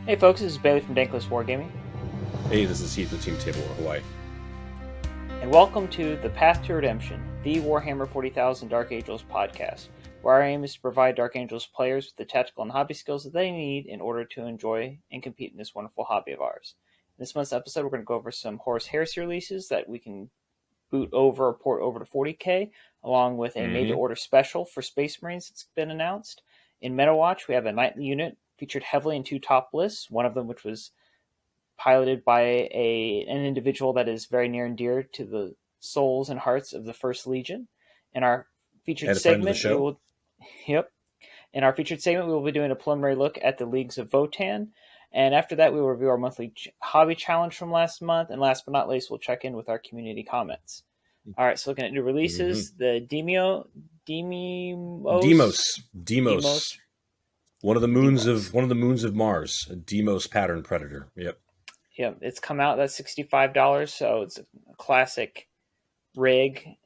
Hey folks, this is Bailey from Dank Wargaming, Hey, this is Heath with Team Table Hawaii. and welcome to The Path to Redemption, the Warhammer 40,000 Dark Angels podcast, where our aim is to provide Dark Angels players with the tactical and hobby skills that they need in order to enjoy and compete in this wonderful hobby of ours. In this month's episode, we're going to go over some Horus Heresy releases that we can boot over or port over to 40k, along with a made-to-order special for Space Marines that's been announced. In MetaWatch, we have a nightly unit featured heavily in two top lists, one of them which was piloted by an individual that is very near and dear to the souls and hearts of the First Legion. In our featured And a friend of the segment, we show. will, yep. In our featured segment, we will be doing a preliminary look at the leagues of Votann, and after that, we will review our monthly hobby challenge from last month. And last but not least, we'll check in with our community comments. All right, so looking at new releases, the Demos. One of the moons of Mars, a Demos pattern predator. Yep. Yeah, it's come out. That's $65, so it's a classic rig.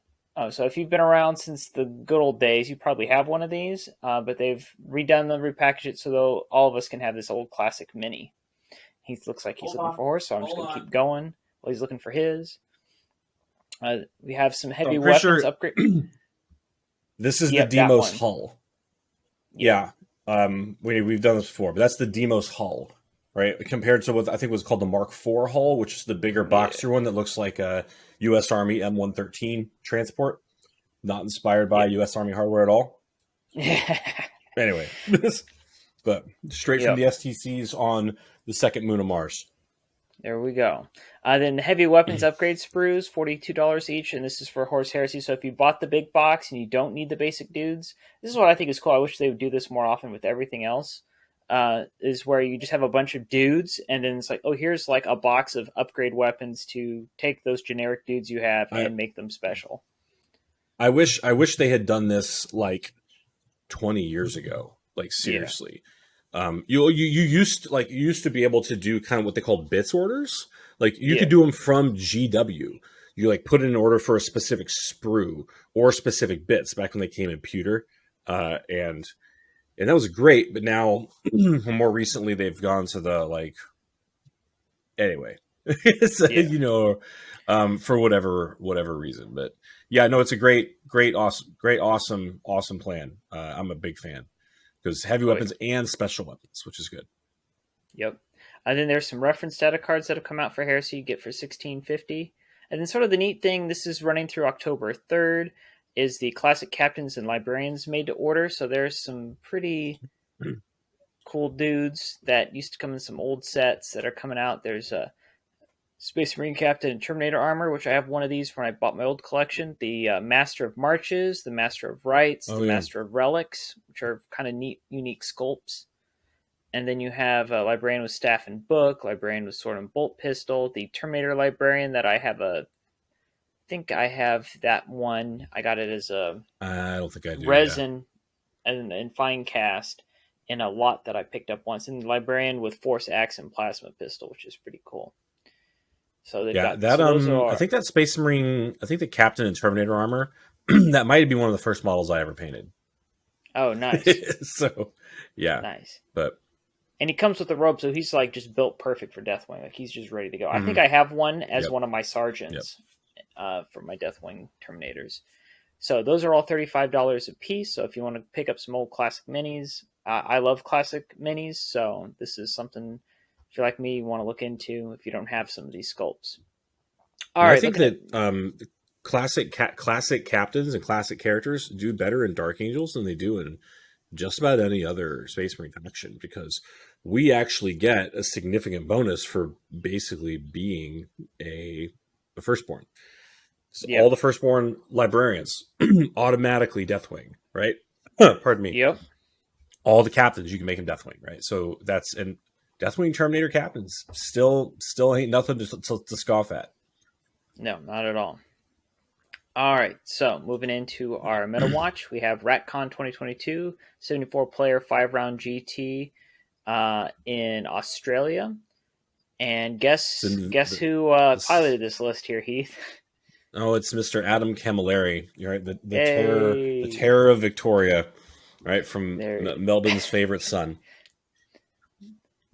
So if you've been around since the good old days, you probably have one of these. But they've redone them, repackaged it, so all of us can have this old classic mini. He looks like he's looking for horse, so I'm just going to keep going while he's looking for his. We have some heavy weapons upgrade. This is the Demos hull. Yeah. We've done this before, but that's the Demos hull, right? Compared to what I think was called the Mark IV hull, which is the bigger boxer one that looks like a U.S. Army M113 transport, not inspired by U.S. Army hardware at all. Anyway, but straight from the STCs on the second moon of Mars. There we go. Then the heavy weapons upgrade sprues, $42 each, and this is for Horus Heresy. So if you bought the big box and you don't need the basic dudes, this is what I think is cool. I wish they would do this more often with everything else. Is where you just have a bunch of dudes, and then it's like, oh, here's like a box of upgrade weapons to take those generic dudes you have and make them special. I wish they had done this like 20 years ago. Like seriously. Yeah. You used to be able to do kind of what they called bits orders. Like you could do them from GW. You like put in an order for a specific sprue or specific bits back when they came in pewter, and that was great. But now, more recently, they've gone to the like. Anyway, for whatever reason. But yeah, no, it's a great, awesome plan. I'm a big fan. Because heavy weapons and special weapons, which is good. Yep. And then there's some reference data cards that have come out for Heresy you get for $16.50. And then sort of the neat thing, this is running through October 3rd, is the Classic Captains and Librarians made to order. So there's some pretty cool dudes that used to come in some old sets that are coming out. There's a Space Marine Captain and Terminator armor, which I have one of these when I bought my old collection. The Master of Marches, the Master of Rites, Master of Relics, which are kind of neat, unique sculpts. And then you have a Librarian with Staff and Book, Librarian with Sword and Bolt Pistol, the Terminator Librarian that I have I think I have that one. I got it as a I don't think I do, resin and fine cast in a lot that I picked up once. And the Librarian with Force Axe and Plasma Pistol, which is pretty cool. So they've got that. I think that Space Marine. I think the Captain and Terminator armor. That might be one of the first models I ever painted. Oh, nice. So, yeah, nice. And he comes with the robe, so he's like just built perfect for Deathwing. Like he's just ready to go. I think I have one as one of my sergeants for my Deathwing Terminators. So those are all $35 a piece. So if you want to pick up some old classic minis, I love classic minis. So this is something. If you're like me, you want to look into if you don't have some of these sculpts. I think that classic captains and classic characters do better in Dark Angels than they do in just about any other Space Marine faction, because we actually get a significant bonus for basically being a firstborn. So all the firstborn librarians automatically Deathwing, right? Pardon me. Yep. All the captains, you can make them Deathwing, right? So and Deathwing Terminator captains still ain't nothing to scoff at. No, not at all. All right, so moving into our Meta Watch, we have RatCon 2022, 74-player 5-round GT in Australia. And guess who piloted this list here, Heath? Oh, it's Mr. Adam Camilleri. You're right, the terror of Victoria, right, from Melbourne's favorite son.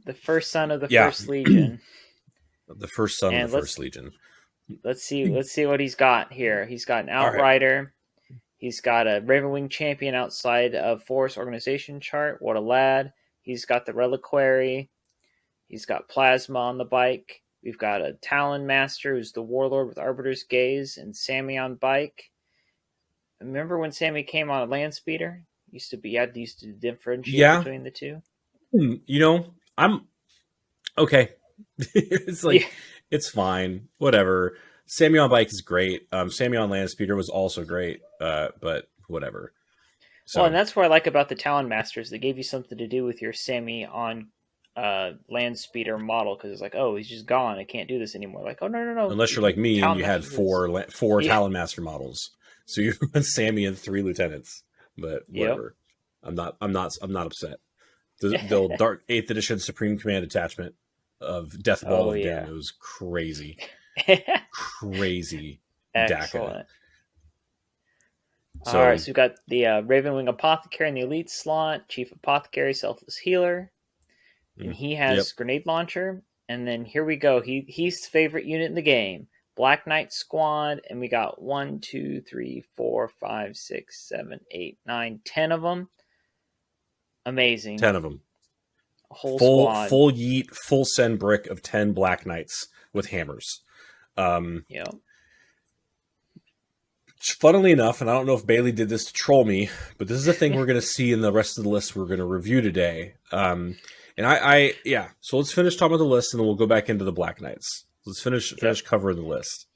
the first son of the Yeah, first legion. the first son of the And first legion. let's see what he's got here. He's got an All right. outrider. He's got a Ravenwing champion outside of Force organization chart. What a lad. He's got the reliquary. He's got plasma on the bike. We've got a Talon Master who's the warlord with Arbiter's Gaze, and Sammy on bike. Remember when Sammy came on a land speeder? You had to differentiate Yeah, between the two. I'm okay. It's Yeah. like it's fine, whatever. Sammy on bike is great. Sammy on land speeder was also great, but whatever. Well, and So that's what I like about the Talon Masters. They gave you something to do with your Sammy on land speeder model because it's like, oh, he's just gone. I can't do this anymore. Like, oh no, unless you you're like can me and Talon you had Masters this. four Yeah. Talon Master models, so you run Sammy and 3 lieutenants. But Yep. whatever. I'm not upset. The old Dark 8th Edition Supreme Command attachment of Death Ball Oh of Doom. yeah. It was crazy, crazy DACA. Excellent. All right, So so we've got the Ravenwing Apothecary in the elite slot, Chief Apothecary, Selfless Healer, and he yep, has Grenade Launcher. And then here we go. He's his favorite unit in the game. Black Knight Squad, and we got 1, 2, 3, 4, 5, 6, 7, 8, 9, 10 of them. Amazing. 10 of them. A whole squad. Full yeet, full send brick of 10 Black Knights with hammers. Yep. Funnily enough, and I don't know if Bailey did this to troll me, but this is a thing we're going to see in the rest of the list we're going to review today. And yeah. So let's finish talking about the list, and then we'll go back into the Black Knights. Let's finish covering the list.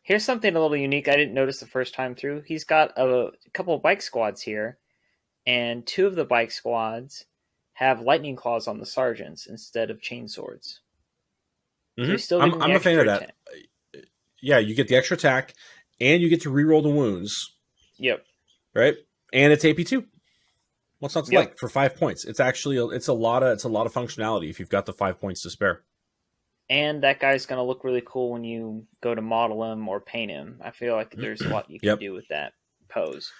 Here's something a little unique I didn't notice the first time through. He's got a couple of bike squads here, and 2 of the bike squads have lightning claws on the sergeants instead of chain swords. So he's still getting the I'm a fan of extra that. Yeah, you get the extra attack, and you get to reroll the wounds. Yep. Right, and it's AP2. What's not to Yep. like for 5 points? It's actually it's a lot of functionality if you've got the 5 points to spare. And that guy's going to look really cool when you go to model him or paint him. I feel like there's a lot you can do with that pose.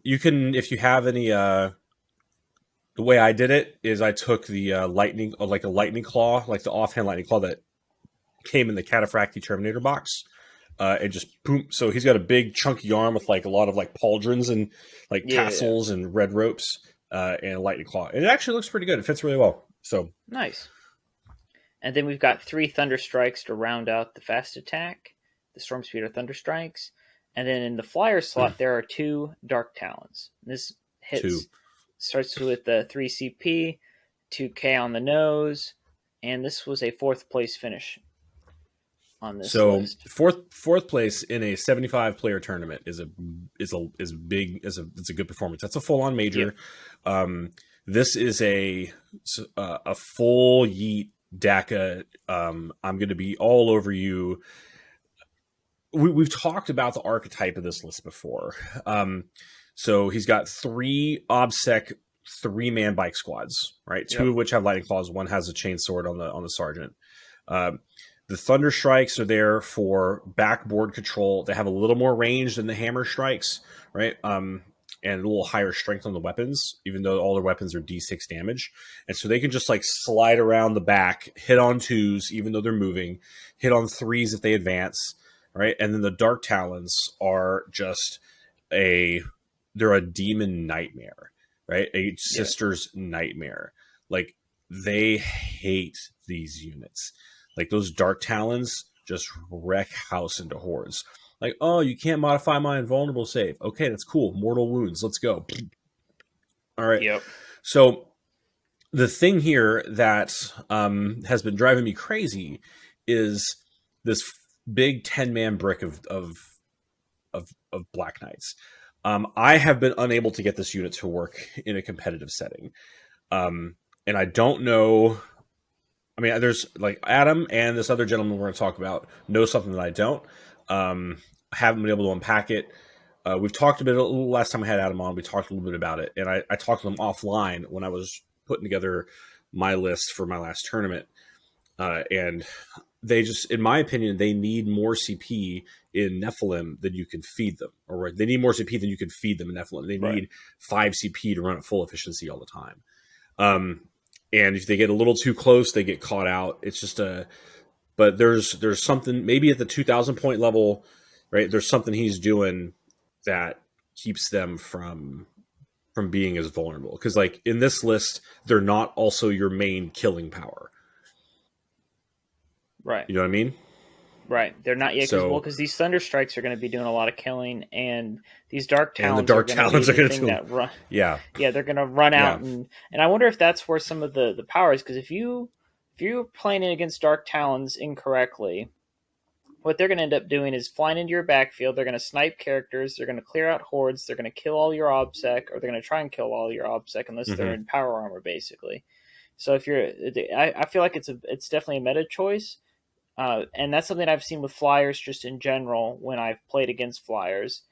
You can, if you have any. The way I did it is I took the lightning, like a lightning claw, like the offhand lightning claw that came in the Cataphracti Terminator box, and just boom. So he's got a big chunky arm with like a lot of like pauldrons and like tassels and red ropes, and a lightning claw. And it actually looks pretty good. It fits really well. So nice. And then we've got 3 Thunder Strikes to round out the fast attack, the Storm Speeder Thunder Strikes. And then in the flyer slot, there are 2 Dark Talons. This starts with the 3 CP, 2K on the nose, and this was a 4th place finish on this list. Fourth place in a 75 player tournament is a good performance. That's a full on major. Yep. This is a full yeet DACA. I'm going to be all over you. We've talked about the archetype of this list before. So he's got 3 OBSEC 3-man bike squads, right? 2 of which have lightning claws. 1 has a chain sword on the sergeant. The Thunder Strikes are there for backboard control. They have a little more range than the Hammer Strikes, right? And a little higher strength on the weapons, even though all their weapons are D6 damage. And so they can just like slide around the back, hit on 2s, even though they're moving, hit on 3s if they advance, right? And then the Dark Talons are just they're a demon nightmare, right? A sister's nightmare. Like, they hate these units. Like, those Dark Talons just wreck house into hordes. Like, oh, you can't modify my invulnerable save. Okay, that's cool. Mortal wounds. Let's go. All right. Yep. So the thing here that has been driving me crazy is this big 10-man brick of Black Knights. I have been unable to get this unit to work in a competitive setting. And I don't know. I mean, there's like Adam and this other gentleman we're going to talk about know something that I don't. Haven't been able to unpack it. We've talked a little last time I had Adam on. We talked a little bit about it, and I talked to them offline when I was putting together my list for my last tournament. And they just, in my opinion, they need more CP in Nephilim than you can feed them. Or they need more CP than you can feed them in Nephilim. They need 5 CP to run at full efficiency all the time. and if they get a little too close, they get caught out. It's just a but there's something maybe at the 2,000 point level, right? There's something he's doing that keeps them from being as vulnerable because like in this list, they're not also your main killing power. Right. You know what I mean? Right. They're not yet So because these thunder strikes are going to be doing a lot of killing, and these dark and the talons are dark going to be talons are the going to thing do, that run. yeah, Yeah, they're going to run yeah, out, and I wonder if that's where some of the power is, because if you're playing it against dark talons incorrectly, what they're going to end up doing is flying into your backfield. They're going to snipe characters. They're going to clear out hordes. They're going to kill all your obsec, or they're going to try and kill all your obsec unless they're hmm in power armor, basically. So if you're, I feel like it's definitely a meta choice, and that's something I've seen with flyers just in general when I've played against flyers.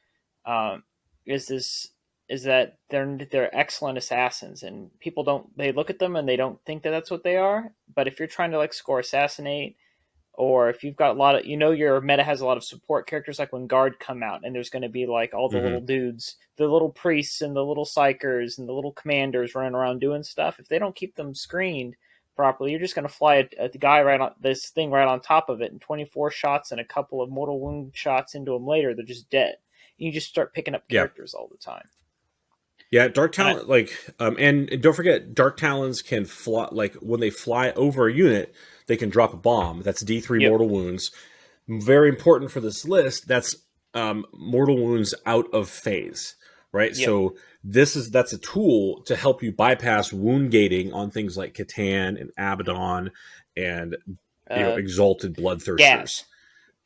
Um, is this is that they're excellent assassins, and people don't they look at them and they don't think that that's what they are. But if you're trying to like score assassinate, or if you've got a lot of your meta has a lot of support characters, like when guard come out and there's going to be like all the hmm little dudes, the little priests and the little psychers and the little commanders running around doing stuff. If they don't keep them screened properly, you're just going to fly a guy right on this thing right on top of it, and 24 shots and a couple of mortal wound shots into them later, they're just dead. You just start picking up yeah. characters all the time. Yeah, Dark And I, Talon, and don't forget, Dark Talons can fly. Like when they fly over a unit, they can drop a bomb. That's D3 yep, mortal wounds. Very important for this list. That's mortal wounds out of phase, right? yep, So that's a tool to help you bypass wound gating on things like Catan and Abaddon, and uh, exalted bloodthirsters Gaz,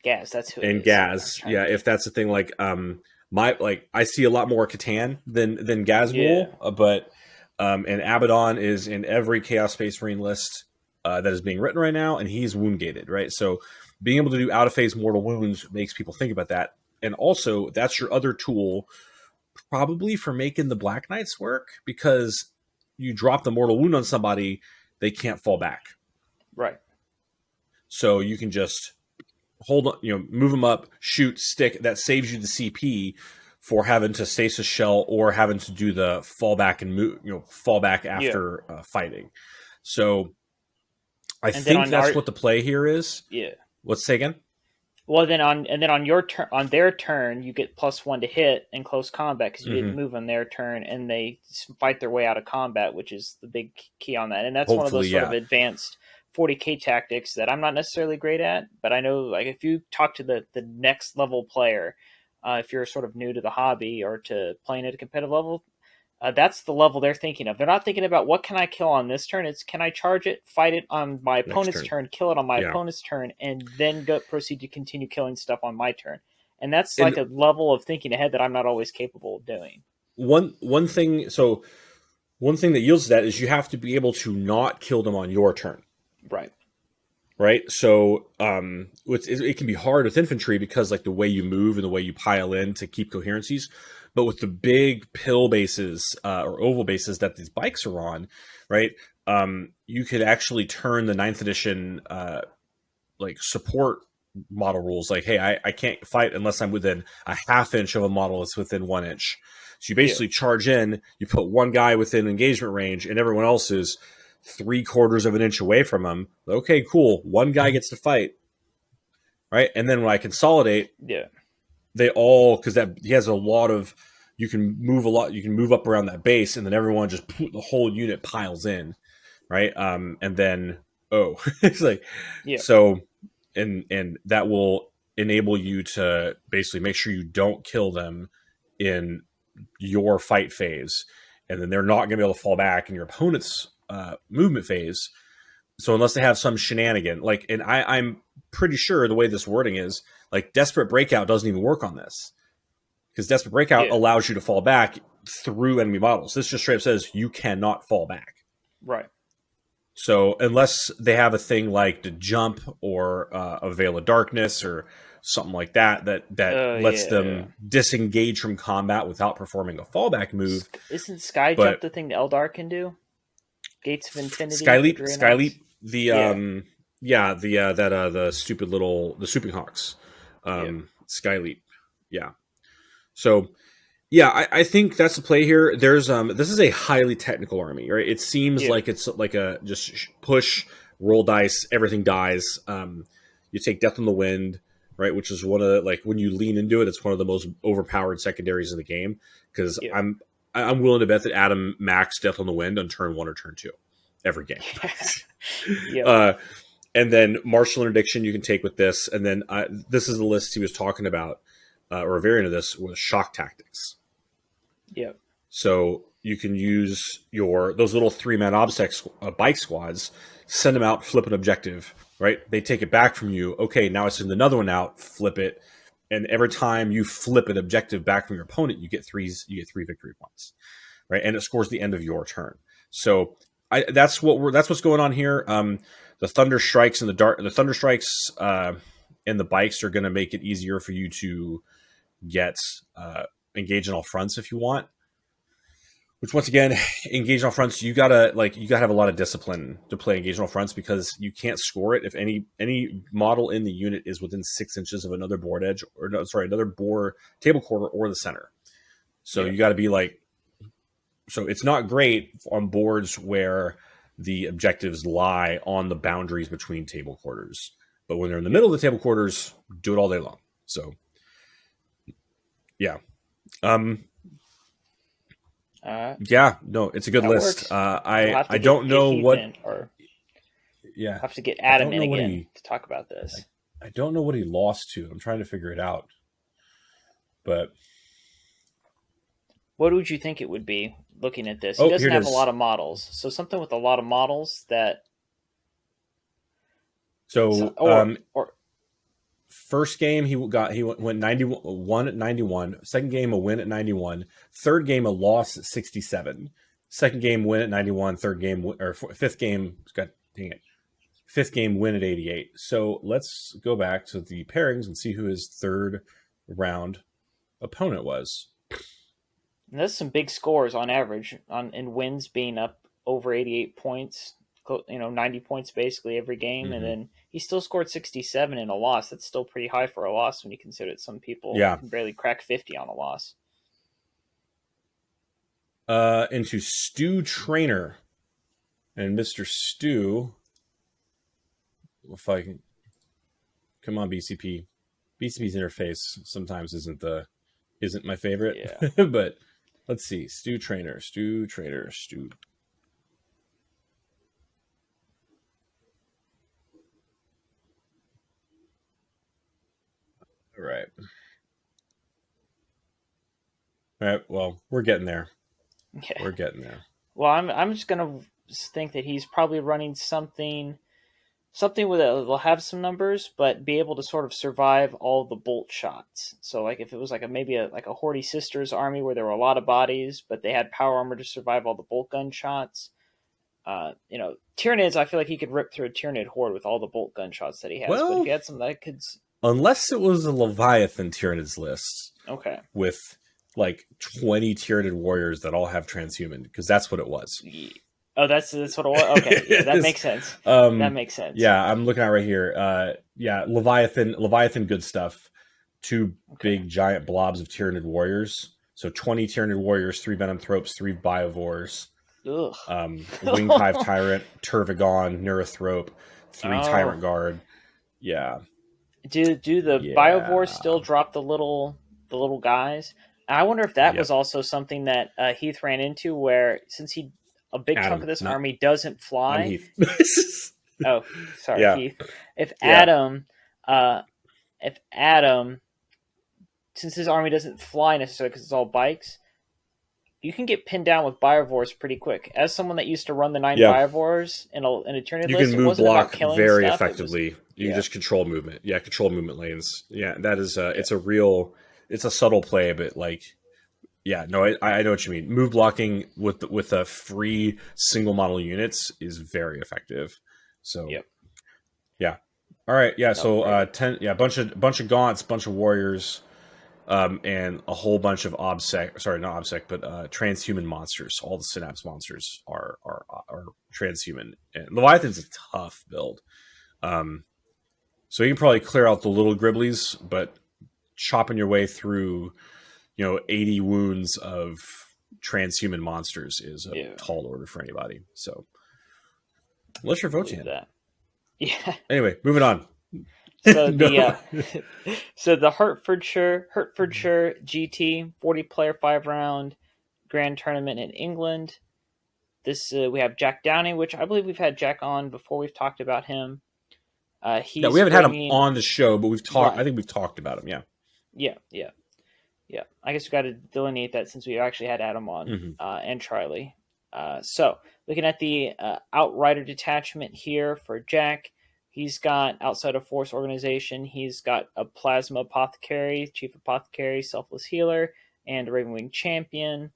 Gaz, that's who it and is. I was Gaz. trying to Yeah, think. if that's the thing, like my like I see a lot more Catan than Gaz Yeah, will, but and Abaddon is in every Chaos Space Marine list that is being written right now, and he's wound gated, right? So being able to do out of phase mortal wounds makes people think about that, and also that's your other tool probably for making the Black Knights work because you drop the mortal wound on somebody, they can't fall back, right. so you can just hold on, move them up, shoot, stick. That saves you the CP for having to stasis shell or having to do the fallback and move, fall back Yeah, after fighting. So I and then think on that's our what the play here is. yeah. Let's say again. Well, then on your turn, on their turn, you get +1 to hit in close combat because you didn't Mm-hmm. move on their turn, and they fight their way out of combat, which is the big key on that. And that's one of Hopefully, those sort of yeah. advanced 40k tactics that I'm not necessarily great at, but I know like if you talk to the next level player, if you're sort of new to the hobby or to playing at a competitive level, that's the level they're thinking of. They're not thinking about what can I kill on this turn. It's can I charge it, fight it on my Next opponent's turn. turn, kill it on my Yeah. opponent's turn, and then go proceed to continue killing stuff on my turn. And that's like And a level of thinking ahead that I'm not always capable of doing. one thing, so one thing that yields to that is you have to be able to not kill them on your turn. Right. Right, so it can be hard with infantry because like the way you move and the way you pile in to keep coherencies, but with the big pill bases or oval bases that these bikes are on, right, you could actually turn the ninth edition like support model rules like, hey, I can't fight unless I'm within a half inch of a model that's within 1 inch. So you Yeah. basically charge in, you put one guy within engagement range, and everyone else is 3/4 of an inch away from him. Okay, cool. One guy gets to fight, right? And then when I consolidate, Yeah. they all because that he has a lot of you can move a lot. You can move up around that base, and then everyone just the whole unit piles in, right? And then it's like Yeah. so, and that will enable you to basically make sure you don't kill them in your fight phase, and then they're not going to be able to fall back in your opponent's movement phase. So unless they have some shenanigan, like, and I'm pretty sure the way this wording is, like, Desperate Breakout doesn't even work on this because Desperate Breakout Yeah. allows you to fall back through enemy models. This just straight up says you cannot fall back. Right. So unless they have a thing like to jump or a veil of darkness or something like that Oh lets yeah. Yeah. them disengage from combat without performing a fallback move. Isn't Sky Jump But the thing the Eldar can do? Gates of Infinity, the Skyleap, Dreadnoughts. Skyleap, the Yeah. the stupid little the Swooping Hawks, Yeah. Skyleap, yeah. So Yeah, I think that's the play here. There's this is a highly technical army, right? It seems Yeah, like it's like a just push, roll dice, everything dies. You take Death on the Wind, right? Which is one of the, like when you lean into it, it's one of the most overpowered secondaries in the game. Because yeah, I'm willing to bet that Adam maxed Death on the Wind on turn 1 or turn 2 every game. yep, uh, and then Martial Interdiction you can take with this, and then this is the list he was talking about, or a variant of this was Shock Tactics. yep, So you can use those little 3-man obsec bike squads, send them out, flip an objective, right? They take it back from you. Okay, now I send another one out, flip it, and every time you flip an objective back from your opponent, you get three victory points, right? And it scores the end of your turn. So that's what's going on here. The thunder strikes and the thunder strikes and the bikes are going to make it easier for you to get engage in all fronts if you want. Which once again, engage on fronts, you gotta have a lot of discipline to play engage on fronts because you can't score it if any model in the unit is within 6 inches of another board edge or no, sorry, another board table quarter or the center. So yep, you got to be like, so it's not great on boards where the objectives lie on the boundaries between table quarters. But when they're in the yep. middle of the table quarters, do it all day long. So yeah. Um, yeah, no, it's a good That list. works. We'll have I to get don't know Heath what. in, or Yeah, have to get I Adam don't in know what again to talk about this. I don't know what he lost to. I'm trying to figure it out. But What would you think it would be looking at this? He oh, here doesn't it have a lot is. of models, so something with a lot of models that, So or first game he went 91 at 91. Second game a win at 91. Third game a loss at 67. Second game win at 91. Third game or fifth game. God dang it. Fifth game win at 88. So let's go back to the pairings and see who his third round opponent was. that's some big scores on average on in wins being up over 88 points, 90 points basically every game, and Mm-hmm. then he still scored 67 in a loss. That's still pretty high for a loss when you consider that some people Yeah. can barely crack 50 on a loss. Into Stu Trainer. And Mr. Stu, if I can, come on, BCP. BCP's interface sometimes isn't my favorite, Yeah. but let's see. Stu Trainer. All right. All right. Well, we're getting there. Yeah. We're getting there. Well, I'm just gonna think that he's probably running something with it will have some numbers, but be able to sort of survive all the bolt shots. So, like if it was like maybe like a Horty Sisters army where there were a lot of bodies, but they had power armor to survive all the bolt gun shots. Tyranids, I feel like he could rip through a Tyranid horde with all the bolt gun shots that he has. But if Well, he had some that could, unless it was a Leviathan Tyranids list okay, with like 20 Tyranid warriors that all have transhuman, because that's what it was. oh, that's what it was. Okay, yeah, that makes sense. That makes sense. Yeah, I'm looking at it right here. Yeah, Leviathan, good stuff. Two big giant blobs of Tyranid warriors. So 20 Tyranid warriors, 3 Venom Thropes, 3 Biovores, Ugh. Winghive Tyrant, Turvagon, Neurothrope, 3 Tyrant Guard. Yeah. Do the Biovores still drop the little guys? I wonder if that was also something that Heath ran into, where since a big chunk of this army doesn't fly. I'm Heath. Oh, sorry, Yeah. Heath. If Adam, since his army doesn't fly necessarily because it's all bikes, you can get pinned down with Biovores pretty quick. As someone that used to run the 9 Biovores in a Tyranid you list, can it move wasn't block about killing very stuff, effectively. You can just control movement. Yeah, control movement lanes. Yeah, that is it's a subtle play, but like, yeah, no, I know what you mean. Move blocking with a free single model units is very effective. So yeah. All right, yeah. So 10, yeah, bunch of gaunts, bunch of warriors, and a whole bunch of obsec. Sorry, not obsec, but transhuman monsters. All the synapse monsters are transhuman. And Leviathan's a tough build. So you can probably clear out the little gribblies, but chopping your way through, 80 wounds of transhuman monsters is a Yeah, tall order for anybody. So unless you're believe Votann. that. Yeah. Anyway, moving on. So the No. so the Hertfordshire GT 40-player 5-round grand tournament in England. This we have Jack Downey, which I believe we've had Jack on before. We've talked about him. Yeah, we He's haven't had him bringing on the show, but we've talked. I right. think we've talked about him. Yeah. Yeah, yeah, yeah. I guess we got to delineate that since we actually had Adam on Hmm. and Charlie. So looking at the Outrider detachment here for Jack, he's got outside of force organization. He's got a plasma apothecary, chief apothecary, selfless healer, and a Ravenwing champion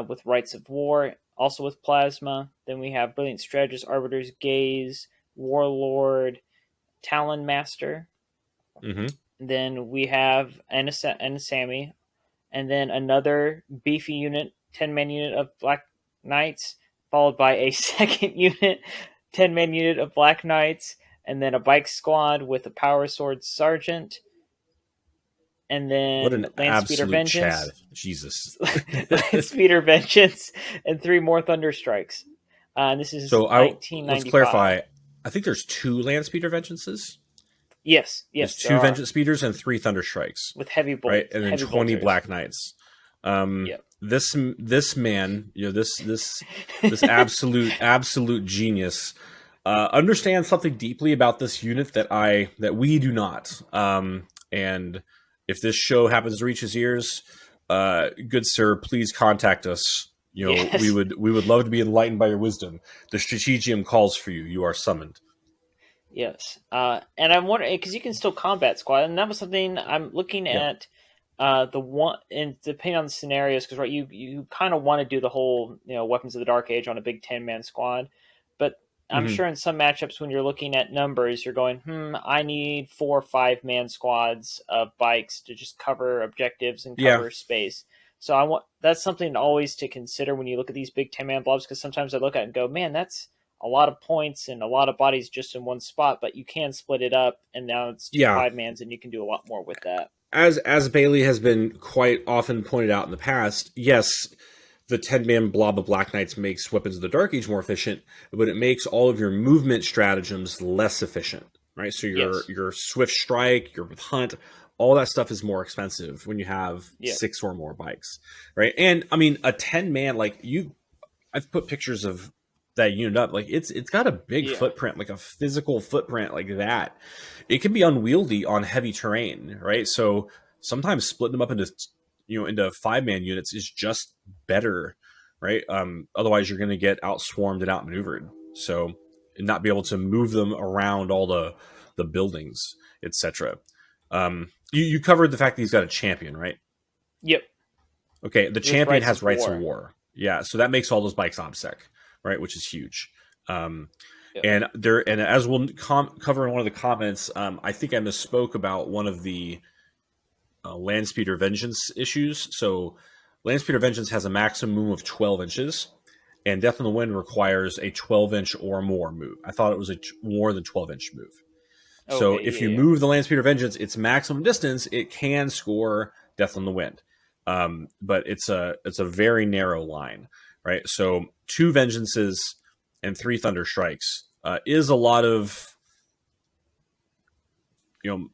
with rights of war, also with plasma. Then we have brilliant strategist, arbiters, gaze, warlord, talon master. Hmm. Then we have Sammy, and then another beefy unit, 10-man unit of Black Knights, followed by a second unit, 10-man unit of Black Knights, and then a bike squad with a power sword sergeant, and What then an Landspeeder absolute Chad. Vengeance, Jesus. Landspeeder Vengeance, and 3 more Thunder Strikes. And this is So let's 1995. clarify. I think there's 2 land speeder vengeances. Yes, There's yes, there 2 are vengeance speeders and 3 thunder strikes, with heavy right? And then heavy 20 bolters. black knights. Um, Yep. this man, this absolute genius, understands something deeply about this unit that we do not. And if this show happens to reach his ears, good sir, please contact us. Yes. We would love to be enlightened by your wisdom. The strategium calls for you. You are summoned. Yes, and I'm wondering because you can still combat squad, and that was something I'm looking Yep. at. The one, and depending on the scenarios, because right, you kind of want to do the whole weapons of the Dark Age on a big 10-man squad, but I'm Hmm. sure in some matchups when you're looking at numbers, you're going, I need 4 or 5-man squads of bikes to just cover objectives and Yeah. cover space. So I want that's something always to consider when you look at these big 10-man blobs, because sometimes I look at it and go, man, that's a lot of points and a lot of bodies just in one spot, but you can split it up, and now it's two Yeah. 5-mans, and you can do a lot more with that. As Bailey has been quite often pointed out in the past, yes, the 10-man blob of Black Knights makes Weapons of the Dark Age more efficient, but it makes all of your movement stratagems less efficient, right? So Yes. your swift strike, your hunt, all that stuff is more expensive when you have Yep. 6 or more bikes, right? And I mean, a 10-man, I've put pictures of that unit up. Like it's got a big Yeah. footprint, like a physical footprint like that. It can be unwieldy on heavy terrain, right? So sometimes splitting them up into 5-man units is just better, right? Otherwise you're going to get outswarmed and outmaneuvered. So and not be able to move them around all the buildings, etc. You covered the fact that he's got a champion, right? Yep. Okay, the With champion rights has of rights of war. war. Yeah, so that makes all those bikes OBSEC, right? Which is huge. Um, Yep. and as we'll cover in one of the comments, I think I misspoke about one of the Landspeeder Vengeance issues. So Landspeeder Vengeance has a maximum of 12 inches, and Death in the Wind requires a 12-inch or more move. I thought it was a more than 12-inch move. So Okay. if Yeah. you Yeah. move the Landspeeder Vengeance, its maximum distance, it can score Death on the Wind. But it's a very narrow line, right? So 2 Vengeances and 3 Thunder Strikes is a lot of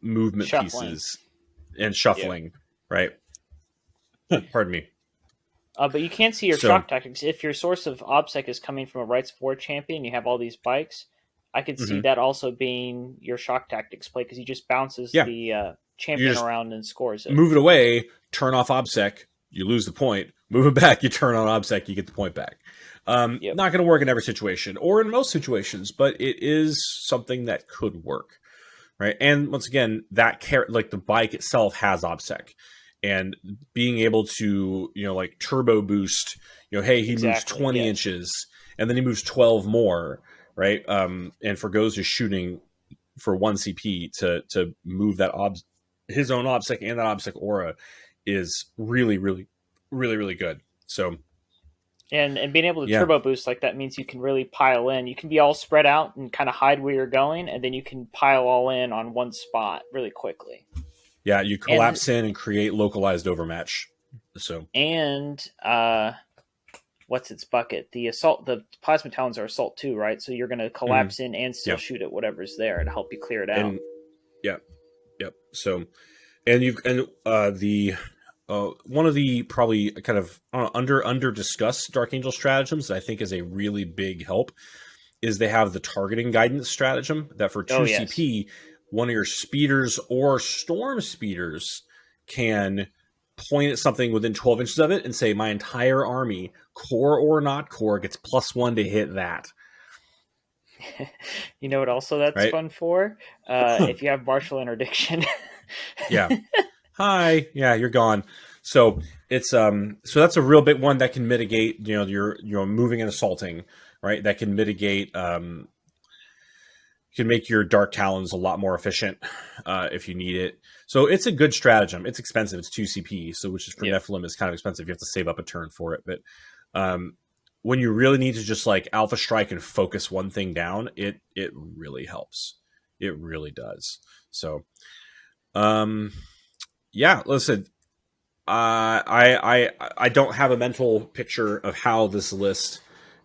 movement Shuffling. pieces and Yeah. shuffling, right? Pardon me. But you can see your So, shock tactics if your source of obsec is coming from a rights of war champion. You have all these bikes. I could see mhm. that also being your shock tactics play because he just bounces Yeah, the you champion just around and scores it. move it away, turn off OBSEC, you lose the point. Move it back, you turn on OBSEC, you get the point back. Yep. Not going to work in every situation or in most situations, but it is something that could work, right? And once again, like the bike itself has OBSEC, and being able to like turbo boost, hey, he moves Exactly. 20 Yes. inches and then he moves 12 more, right? And forgoes his shooting for 1 CP to move that his own OBSEC and that OBSEC aura is really good. So And being able to yeah, turbo boost like that means you can really pile in. You can be all spread out and kind of hide where you're going, and then you can pile all in on one spot really quickly. yeah, you And collapse in and create localized overmatch. So, and what's its bucket? The plasma talons are assault too, right? So you're going to mhm, collapse in and still yeah, shoot at whatever's there to help you clear it out. and yeah, yep. So, and you've and the one of the probably kind of under discussed Dark Angel stratagems that I think is a really big help is they have the targeting guidance stratagem that for Oh 2 yes. CP, one of your speeders or storm speeders can point at something within 12 inches of it and say, my entire army, core or not core, gets +1 to hit that. You know what also that's Right? fun for? If you have martial interdiction. Yeah. Hi. Yeah, you're gone. So it's so that's a real big one that can mitigate, your moving and assaulting, right? That can mitigate can make your Dark Talons a lot more efficient if you need it. So it's a good stratagem. It's expensive. It's 2 CP, so which is for Yep. Nephilim is kind of expensive. You have to save up a turn for it. But when you really need to just like alpha strike and focus one thing down, it really helps. It really does. So yeah, listen, I don't have a mental picture of how this list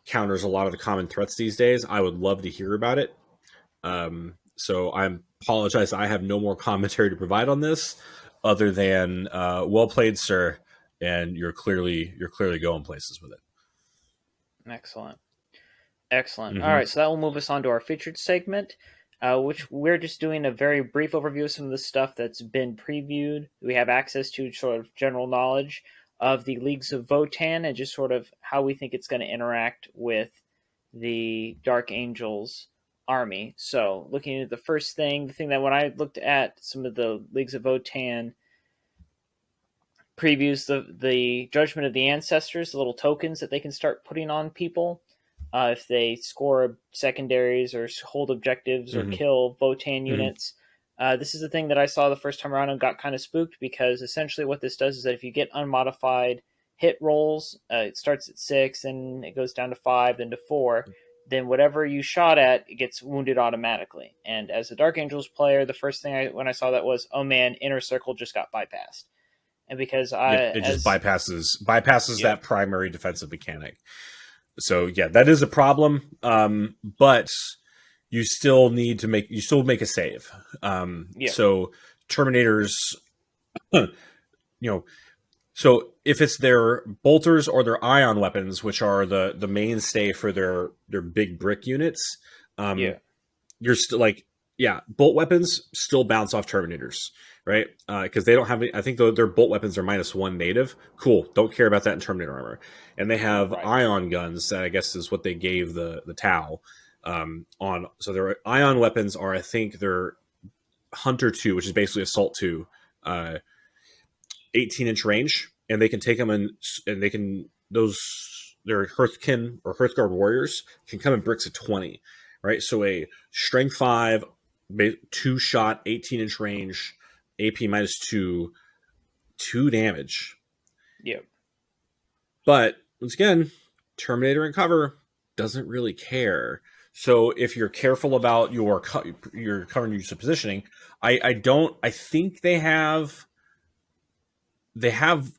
counters a lot of the common threats these days. I would love to hear about it. So I apologize. I have no more commentary to provide on this, other than well played, sir, and you're clearly going places with it. Excellent. Excellent. All Mm-hmm. right, so that will move us on to our featured segment, which we're just doing a very brief overview of some of the stuff that's been previewed. We have access to sort of general knowledge of the leagues of Votann and just sort of how we think it's going to interact with the Dark Angels army. So, looking at the first thing, the thing that when I looked at some of the leagues of Votann previews, the Judgment of the Ancestors, the little tokens that they can start putting on people if they score secondaries or hold objectives or Mm-hmm. kill Votann Mm-hmm. units. This is the thing that I saw the first time around and got kind of spooked because essentially what this does is that if you get unmodified hit rolls, it starts at 6 and it goes down to 5, then to 4. Then whatever you shot at, it gets wounded automatically. And as a Dark Angels player, the first thing when I saw that was, oh man, Inner Circle just got bypassed. And because Yep, it just bypasses yep, that primary defensive mechanic. So yeah, that is a problem. But you still make a save. yep, So Terminators, you know, so if it's their bolters or their ion weapons, which are the mainstay for their big brick units, um, yeah, you're still like, yeah, bolt weapons still bounce off Terminators, right? Because they don't have any, I think their bolt weapons are -1 native. Cool, don't care about that in Terminator armor. And they have right, ion guns that I guess is what they gave the Tau on. So their ion weapons are, I think, their Hunter 2, which is basically Assault 2, 18-inch range, and they can take them and they can those their Hearthkin or Hearthguard warriors can come in bricks of 20, right? So a strength 5, 2-shot, 18-inch range, AP -2, 2 damage. yep, But once again, Terminator and cover doesn't really care. So if you're careful about your cover and use of positioning, I think they have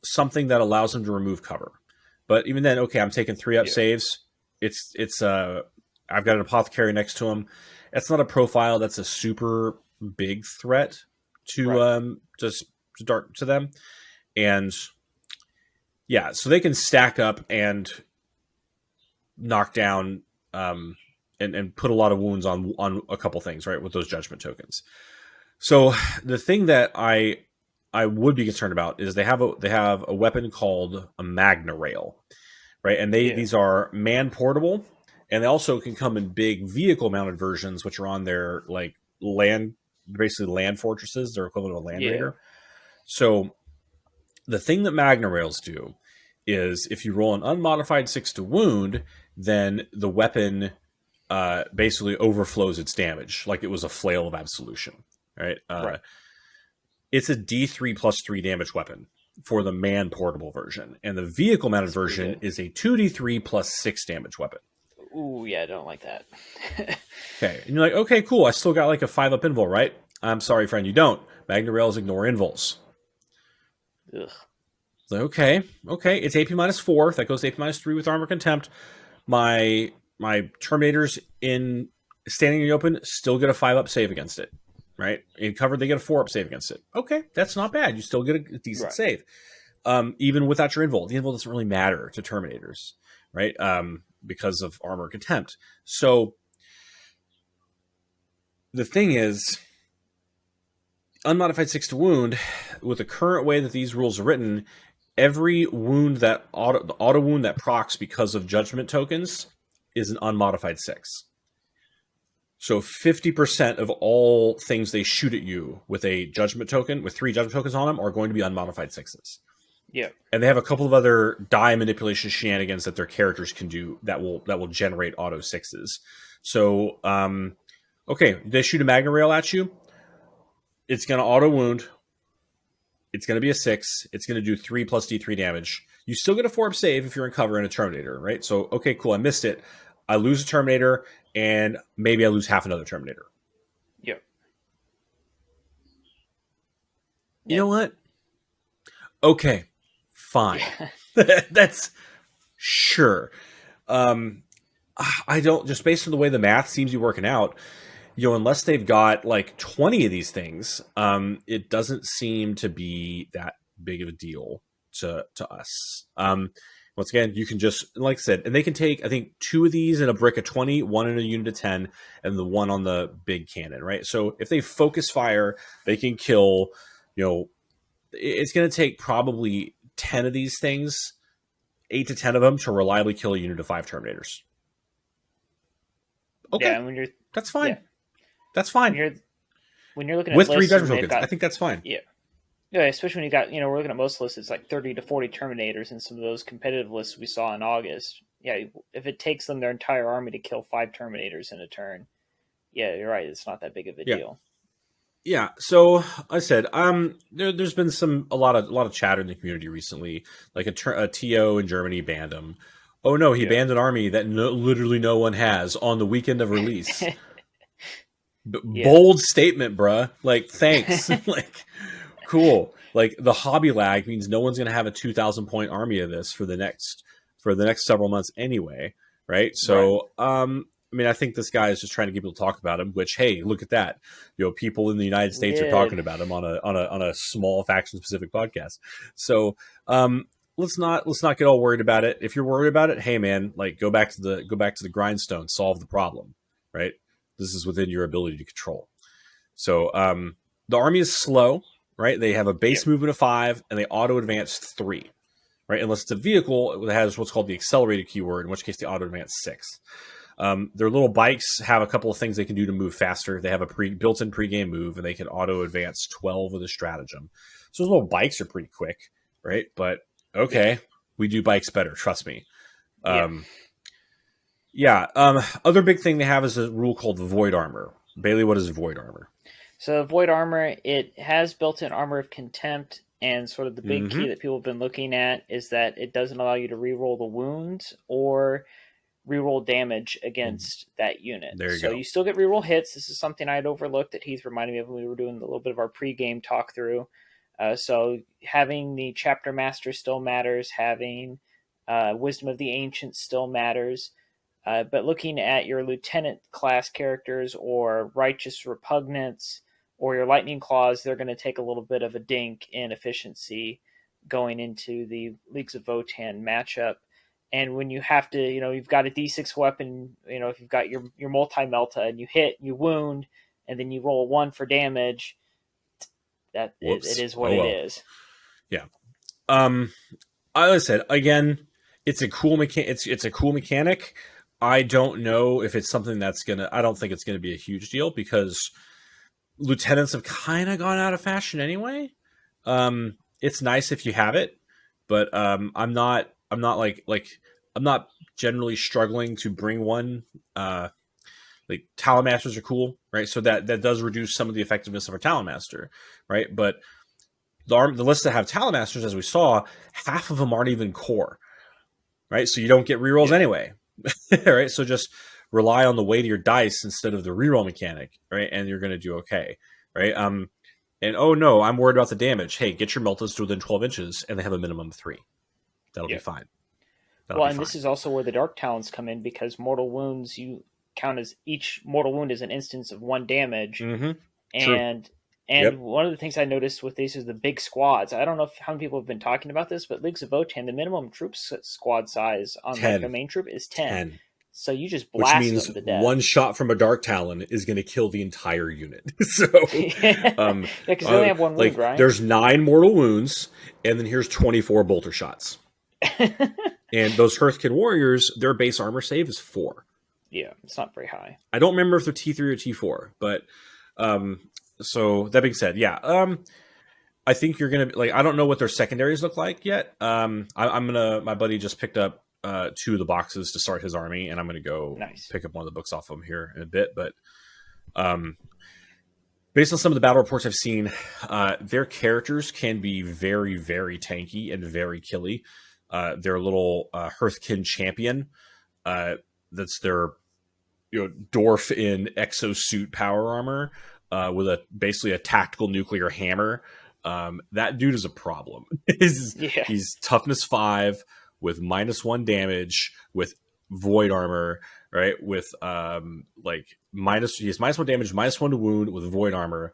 something that allows them to remove cover. But even then, okay, I'm taking 3 up yeah, saves. It's I've got an apothecary next to him. It's not a profile that's a super big threat to right, to them. And yeah, so they can stack up and knock down and put a lot of wounds on a couple things, right, with those judgment tokens. So the thing that I would be concerned about is they have a weapon called a Magna Rail, right? And yeah, these are man portable, and they also can come in big vehicle mounted versions, which are on their like basically land fortresses. They're equivalent to a land yeah, raider. So the thing that Magna Rails do is if you roll an unmodified 6 to wound, then the weapon basically overflows its damage, like it was a flail of absolution, right? right. It's a D3+3 damage weapon for the man portable version, and the vehicle mounted That's pretty version good. is a 2d3+6 damage weapon. Ooh, yeah, I don't like that. Okay, and you're like, okay, cool. I still got like a 5-up invul, right? I'm sorry, friend, you don't. Magna Rails ignore invuls. Ugh. It's like, okay, it's AP -4. That goes to AP -3 with armor contempt. My Terminators in standing in the open still get a 5-up save against it, right? In cover, they get a 4-up save against it. Okay, that's not bad. You still get a decent Right. save, even without your invul. The invul doesn't really matter to Terminators, right? Because of armor contempt. So the thing is, unmodified 6 to wound, with the current way that these rules are written, every wound that auto wound that procs because of judgment tokens is an unmodified 6. So 50% of all things they shoot at you with a judgment token, with 3 judgment tokens on them, are going to be unmodified 6s. Yeah. And they have a couple of other die manipulation shenanigans that their characters can do that will generate auto 6s. So okay, they shoot a magna rail at you, it's going to auto wound. It's going to be a 6. It's going to do 3 plus D3 damage. You still get a 4-up save if you're in cover and a Terminator, right? So, okay, cool. I missed it. I lose a Terminator, and maybe I lose half another Terminator. Yep. You know what? Okay, fine. Yeah. That's sure. I don't, just based on the way the math seems to be working out, unless they've got like 20 of these things, it doesn't seem to be that big of a deal to us. Once again, you can just, like I said, and they can take, I think, 2 of these in a brick of 20, 1 in a unit of 10, and the 1 on the big cannon, right? So if they focus fire, they can kill, it's going to take probably 10 of these things, 8 to 10 of them, to reliably kill a unit of 5 Terminators. Okay, Yeah, and when you're that's fine. yeah, That's fine. when you're looking at With lists 3 judgment and they've tokens, got I think that's fine. yeah. Yeah, especially when you got, we're looking at most lists, it's like 30 to 40 Terminators in some of those competitive lists we saw in August. Yeah, if it takes them their entire army to kill 5 Terminators in a turn, yeah, you're right. It's not that big of a Yeah. deal. Yeah, so I said, there's been a lot of chatter in the community recently. Like a TO in Germany banned him. Oh no, he banned an army that literally no one has on the weekend of release. Yeah. Bold statement, bruh. Like, thanks. Like, cool. Like, the hobby lag means no one's gonna have a 2,000 point army of this for the next several months anyway, right? So, Right. I mean, I think this guy is just trying to get people to talk about him. Which, hey, look at that! People in the United We States are talking did. about him on a small faction specific podcast. So, let's not get all worried about it. If you're worried about it, hey man, like go back to the grindstone, solve the problem, right? This is within your ability to control. So, the army is slow, right? They have a base Yep. movement of 5, and they auto advance 3. Right, unless it's a vehicle that has what's called the accelerated keyword, in which case they auto advance 6. Their little bikes have a couple of things they can do to move faster. They have a built-in pregame move, and they can auto advance 12 with a stratagem. So those little bikes are pretty quick, right? But okay, Yeah. we do bikes better, trust me. Yeah. Yeah. Other big thing they have is a rule called void armor. Bailey, what is void armor? So Void Armor, it has built-in armor of contempt, and sort of the big Mm-hmm. key that people have been looking at is that it doesn't allow you to reroll the wounds or reroll damage against that unit. There you So go. you still get reroll hits. This is something I'd overlooked that Heath reminded me of when we were doing a little bit of our pre-game talk through. So having the Chapter Master still matters. Having Wisdom of the Ancients still matters. But looking at your Lieutenant class characters or Righteous Repugnance or your Lightning Claws, they're going to take a little bit of a dink in efficiency going into the Leagues of Votann matchup. And when you have to, you've got a D6 weapon, if you've got your multi-melta and you hit, you wound, and then you roll a 1 for damage, it Whoops. is what Oh it well. is. Yeah. I said again, it's a cool it's a cool mechanic. I don't know if it's something that's gonna. I don't think it's gonna be a huge deal because lieutenants have kind of gone out of fashion anyway. It's nice if you have it, but I'm not. I'm not generally struggling to bring one. Like Talon Masters are cool, right? So that does reduce some of the effectiveness of our Talon Master, right? But the lists that have Talon Masters, as we saw, half of them aren't even core, right? So you don't get rerolls Yeah. anyway, right? So just rely on the weight of your dice instead of the reroll mechanic, right? And you're going to do okay, right? And oh no, I'm worried about the damage. Hey, get your meltas to within 12 inches, and they have a minimum of 3. That'll be Yeah. fine. That'll Well, be and this fine. is also where the dark talents come in because mortal wounds you count as each mortal wound is an instance of 1 damage, Mm-hmm. True. and Yep. one of the things I noticed with these is the big squads. I don't know how many people have been talking about this, but Leagues of Votann, the minimum troop squad size on like the 10. main troop is 10. 10. So you just Which blast means them to one death. shot from a Dark Talon is going to kill the entire unit. So, Yeah, um, because they only have one wound, like, right? there's 9 mortal wounds, and then here's 24 bolter shots. And those Hearthkin warriors, their base armor save is 4. Yeah, it's not very high. I don't remember if they're T3 or T4, but um, so that being said, yeah, I think you're gonna like. I don't know what their secondaries look like yet. I'm gonna. My buddy just picked up 2 of the boxes to start his army, and I'm gonna go Nice. pick up one of the books off of him here in a bit. But um, based on some of the battle reports I've seen, their characters can be very, very tanky and very killy. Their little Hearthkin champion, that's their dwarf in exosuit power armor with a basically a tactical nuclear hammer. That dude is a problem. Yeah. He's toughness 5 with -1 damage with void armor, right? With like he has -1 damage, -1 to wound with void armor,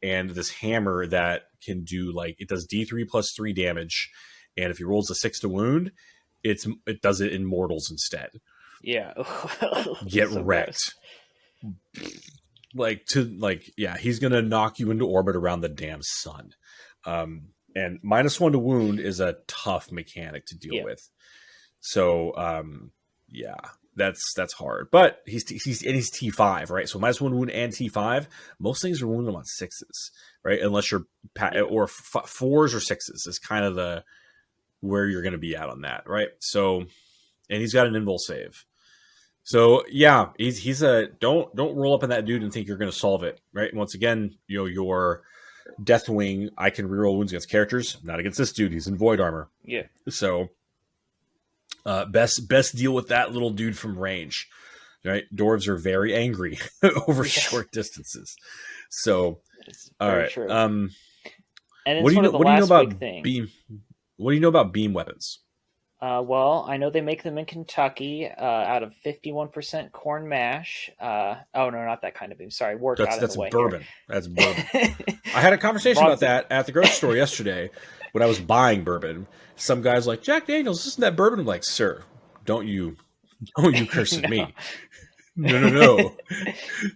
and this hammer that can do like it does D3 plus 3 damage, and if he rolls a 6 to wound, it does it in mortals instead. Yeah. Get So gross. wrecked. Yeah, he's gonna knock you into orbit around the damn sun. And -1 to wound is a tough mechanic to deal Yeah. with. So yeah, that's hard. But he's T5, right? So -1 wound and T5. Most things are wounding on 6s, right? Unless you're or 4s or 6s is kind of the where you're going to be at on that, right? So, and he's got an invul save. So yeah, he's a don't roll up on that dude and think you're going to solve it, right? And once again, your Deathwing, I can reroll wounds against characters, not against this dude. He's in void armor. Yeah. So best deal with that little dude from range, right? Dwarves are very angry over short distances. So It's all very right, true. And what it's do you one know? of the What do you know last about big things. beam? What do you know about beam weapons? Well, I know they make them in Kentucky out of 51% corn mash. Oh, no, not that kind of beam. Sorry, word got in the That's way here. bourbon. That's bourbon. I had a conversation Broad about beam. that at the grocery store yesterday when I was buying bourbon. Some guy's like, Jack Daniels, isn't that bourbon? I'm like, sir, don't you curse at No. me. No.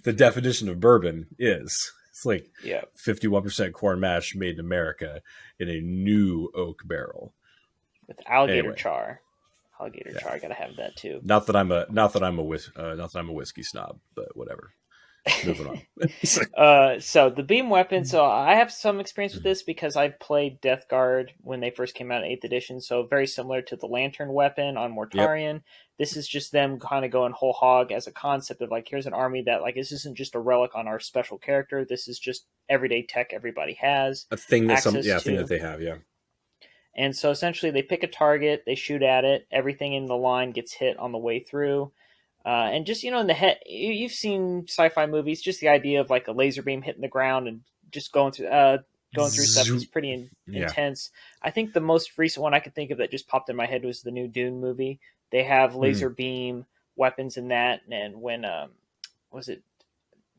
The definition of bourbon is it's like Yeah. 51% corn mash made in America in a new oak barrel. With alligator Anyway, char. Alligator yeah. char, I gotta have that too. Not that I'm a whiskey snob, but whatever. Moving on. So the beam weapon. So I have some experience with this because I played Death Guard when they first came out in 8th edition. So very similar to the lantern weapon on Yep. Mortarion. This is just them kind of going whole hog as a concept of like, here's an army that like this isn't just a relic on our special character. This is just everyday tech everybody has A thing that access thing to. that they have, yeah. And so essentially, they pick a target, they shoot at it. Everything in the line gets hit on the way through. And just in the head, you've seen sci-fi movies. Just the idea of like a laser beam hitting the ground and just going through stuff is pretty intense. I think the most recent one I could think of that just popped in my head was the new Dune movie. They have laser beam weapons in that, and when was it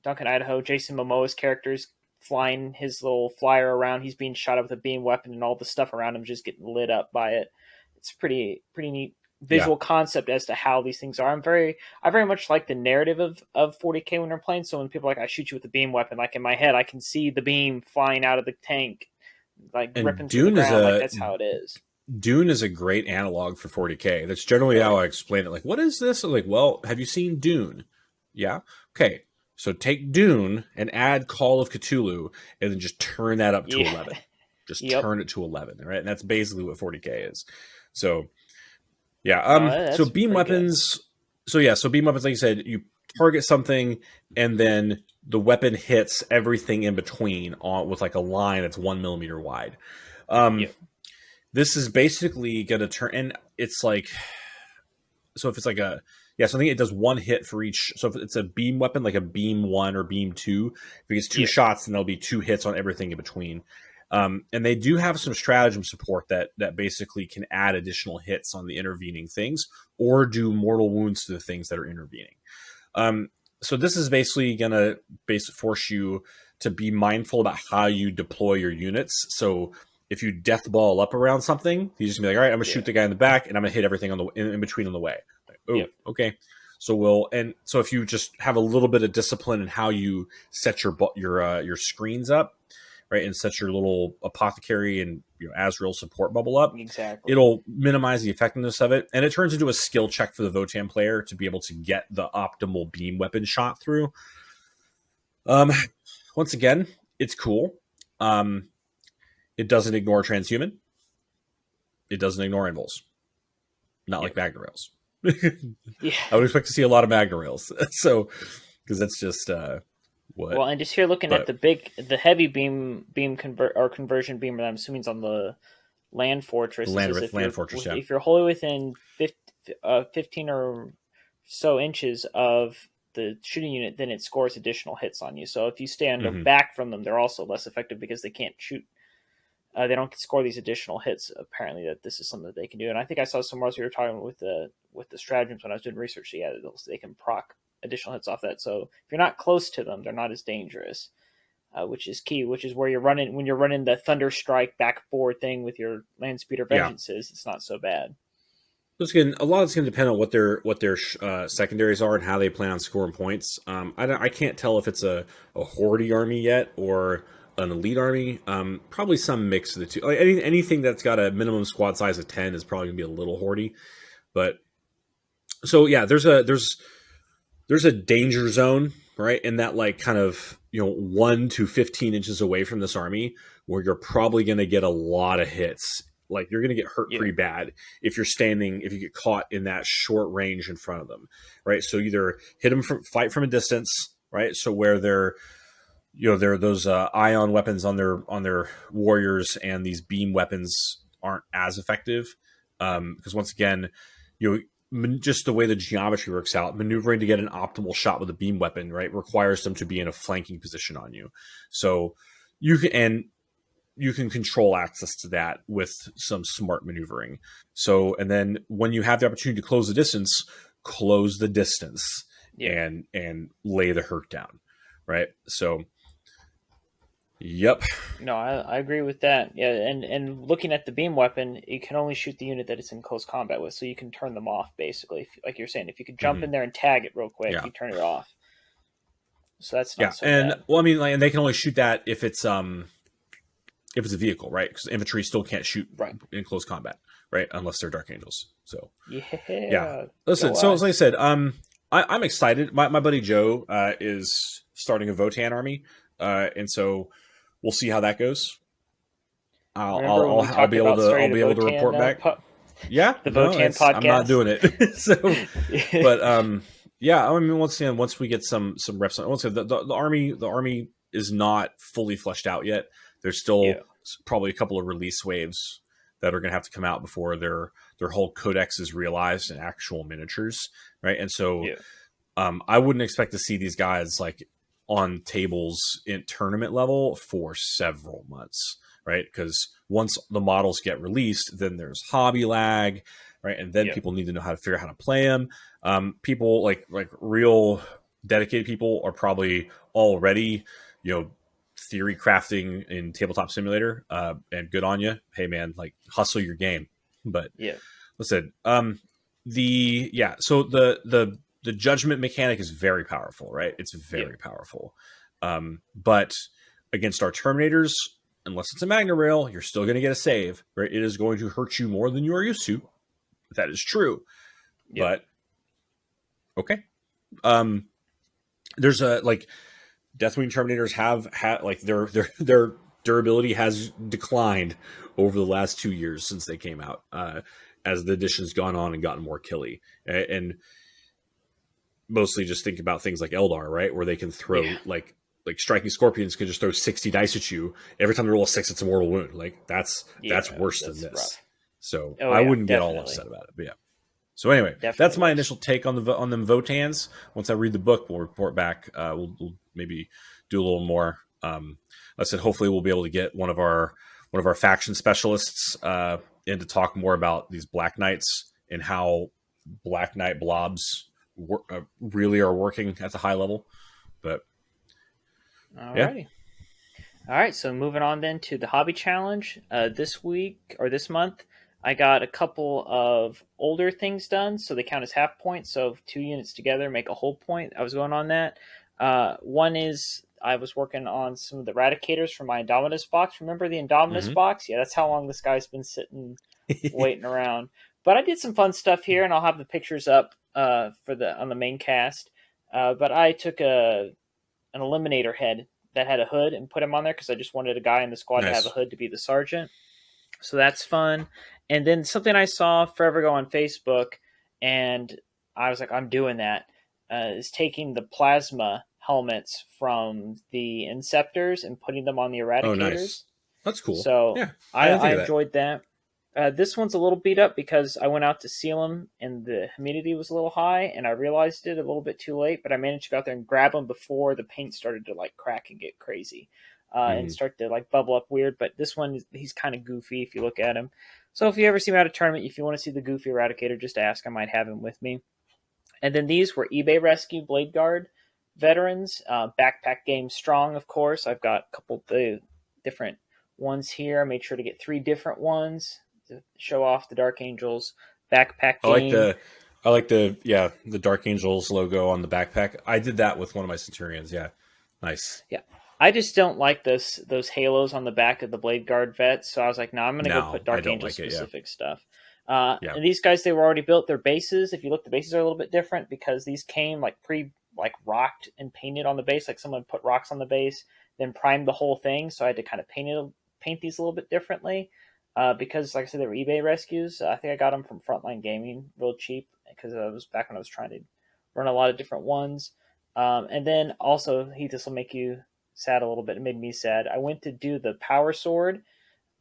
Duncan, Idaho? Jason Momoa's character's flying his little flyer around. He's being shot up with a beam weapon, and all the stuff around him just getting lit up by it. It's pretty neat visual concept as to how these things are. I very much like the narrative of 40K when they're playing. So when people are like, I shoot you with a beam weapon, like in my head, I can see the beam flying out of the tank, like And ripping through the ground. Like that's how it is. Dune is a great analog for 40K. That's generally how I explain it. Like, what is this? I'm like, well, have you seen Dune? Yeah. Okay. So take Dune and add Call of Cthulhu, and then just turn that up to 11. Just turn it to 11, right? And that's basically what 40K is. So, yeah. So beam weapons. Good. So beam weapons, like you said, you target something, and then the weapon hits everything in between with like a line that's 1 millimeter wide. This is basically going to turn, and it's like, so if it's like a so I think it does one hit for each. So if it's a beam weapon, like a beam 1 or beam 2, if it gets 2 shots, then there'll be 2 hits on everything in between. And they do have some stratagem support that basically can add additional hits on the intervening things or do mortal wounds to the things that are intervening. So this is basically going to force you to be mindful about how you deploy your units. So if you death ball up around something, you just be like, all right, I'm gonna shoot the guy in the back, and I'm gonna hit everything on the in between on the way. Like, oh, okay. So if you just have a little bit of discipline in how you set your screens up, right, and set your little apothecary and Azrael support bubble up, exactly, it'll minimize the effectiveness of it, and it turns into a skill check for the Votann player to be able to get the optimal beam weapon shot through. Once again, it's cool. It doesn't ignore transhuman. It doesn't ignore invulns. Not like Magna Rails. I would expect to see a lot of Magna Rails. So, because that's just what. Well, and just here looking at the heavy beam conversion beam that I'm assuming is on the land fortress. Land fortress. If you're wholly within 15 or so inches of the shooting unit, then it scores additional hits on you. So if you stand back from them, they're also less effective because they can't shoot. They don't score these additional hits. Apparently, that this is something that they can do. And I think I saw somewhere else we were talking with the stratagems when I was doing research. Yeah, they can proc additional hits off that. So if you're not close to them, they're not as dangerous, which is key. Which is where when you're running the Thunder Strike back forward thing with your Land Speeder Vengeances. It's not so bad. Again, a lot of it's going to depend on what their secondaries are and how they plan on scoring points. I can't tell if it's a Horde army yet or an elite army. Probably some mix of the two. Like anything that's got a minimum squad size of 10 is probably gonna be a little Horde. But so yeah, there's a danger zone, right? In that like kind of 1 to 15 inches away from this army where you're probably gonna get a lot of hits. Like you're gonna get hurt pretty bad if you get caught in that short range in front of them, right? So either hit them fight from a distance, right? So where they're there are those ion weapons on their warriors, and these beam weapons aren't as effective because once again, just the way the geometry works out, maneuvering to get an optimal shot with a beam weapon, right, requires them to be in a flanking position on you. So you can control access to that with some smart maneuvering. So, and then when you have the opportunity to close the distance and lay the hurt down, right? So. Yep. No, I agree with that. Yeah, and looking at the beam weapon, you can only shoot the unit that it's in close combat with, so you can turn them off basically. Like you're saying, if you could jump in there and tag it real quick, you turn it off. So that's not so bad. Well, I mean, and they can only shoot that if it's a vehicle, right? Because infantry still can't shoot in close combat, right? Unless they're Dark Angels. So yeah. Listen, so as I said, I'm excited. My buddy Joe is starting a Votann army, and so. We'll see how that goes. I'll be able to report back. The Votann podcast. I'm not doing it. So, but I mean, once we get some reps on, the army is not fully fleshed out yet. There's still probably a couple of release waves that are going to have to come out before their whole codex is realized in actual miniatures, right? And so, I wouldn't expect to see these guys like on tables in tournament level for several months, right? Because once the models get released, then there's hobby lag, right? And then people need to know how to figure out how to play them. People like real dedicated people are probably already, theory crafting in Tabletop Simulator, and good on you. Hey man, like hustle your game. But listen, so the judgment mechanic is very powerful, right? It's very powerful. But against our Terminators, unless it's a Magna Rail, you're still going to get a save, right? It is going to hurt you more than you are used to. That is true. But, okay. There's Deathwing Terminators have like their durability has declined over the last 2 years since they came out, as the edition's gone on and gotten more killy. And mostly just think about things like Eldar, right? Where they can throw like Striking Scorpions can just throw 60 dice at you. Every time they roll a 6, it's a mortal wound. Like that's worse than this. Rough. So I wouldn't get all upset about it. But So anyway, that's Definitely my was. initial take on them Votans. Once I read the book, we'll report back. We'll maybe do a little more. I said hopefully we'll be able to get one of our faction specialists in to talk more about these Black Knights and how Black Knight blobs really are working at the high level. But yeah, Alrighty. All right, so moving on then to the hobby challenge. This week or this month, I got a couple of older things done, so they count as half points. So if 2 units together make a whole point. I was going on that. One is I was working on some of the Eradicators from my Indominus box. Remember the Indominus mm-hmm. box? Yeah, that's how long this guy's been sitting waiting around. But I did some fun stuff here, and I'll have the pictures up for the on the main cast. But I took an eliminator head that had a hood and put him on there because I just wanted a guy in the squad to have a Nice. hood to be the sergeant. So that's fun. And then something I saw forever ago on Facebook, and I was like, I'm doing that. Is taking the plasma helmets from the Inceptors and putting them on the Oh, nice. Eradicators. That's cool. So Yeah, I I, didn't I think of that. enjoyed that. This one's a little beat up because I went out to seal them and the humidity was a little high, and I realized it a little bit too late. But I managed to go out there and grab them before the paint started to like crack and get crazy, and Mm-hmm. start to like bubble up weird. But this one, he's kind of goofy if you look at him. So if you ever see me at a tournament, if you want to see the goofy Eradicator, just ask. I might have him with me. And then these were eBay Rescue Blade Guard veterans, backpack game strong, of course. I've got a couple of the different ones here. I made sure to get 3 different ones to show off the Dark Angels backpack I like game. the Dark Angels logo on the backpack. I did that with one of my Centurions. Yeah, nice. Yeah. I just don't like those halos on the back of the Blade Guard vets, so I was like, no, I'm going to go No, put I Dark don't Angel like it. Yeah, specific stuff. yeah, And these guys, they were already built. Their bases, if you look, the bases are a little bit different because these came like like rocked and painted on the base, like someone put rocks on the base, then primed the whole thing. So I had to kind of paint these a little bit differently because, like I said, they were eBay rescues. I think I got them from Frontline Gaming real cheap because I was back when I was trying to run a lot of different ones. And then also, Heath, this will make you sad a little bit. It made me sad. I went to do the power sword.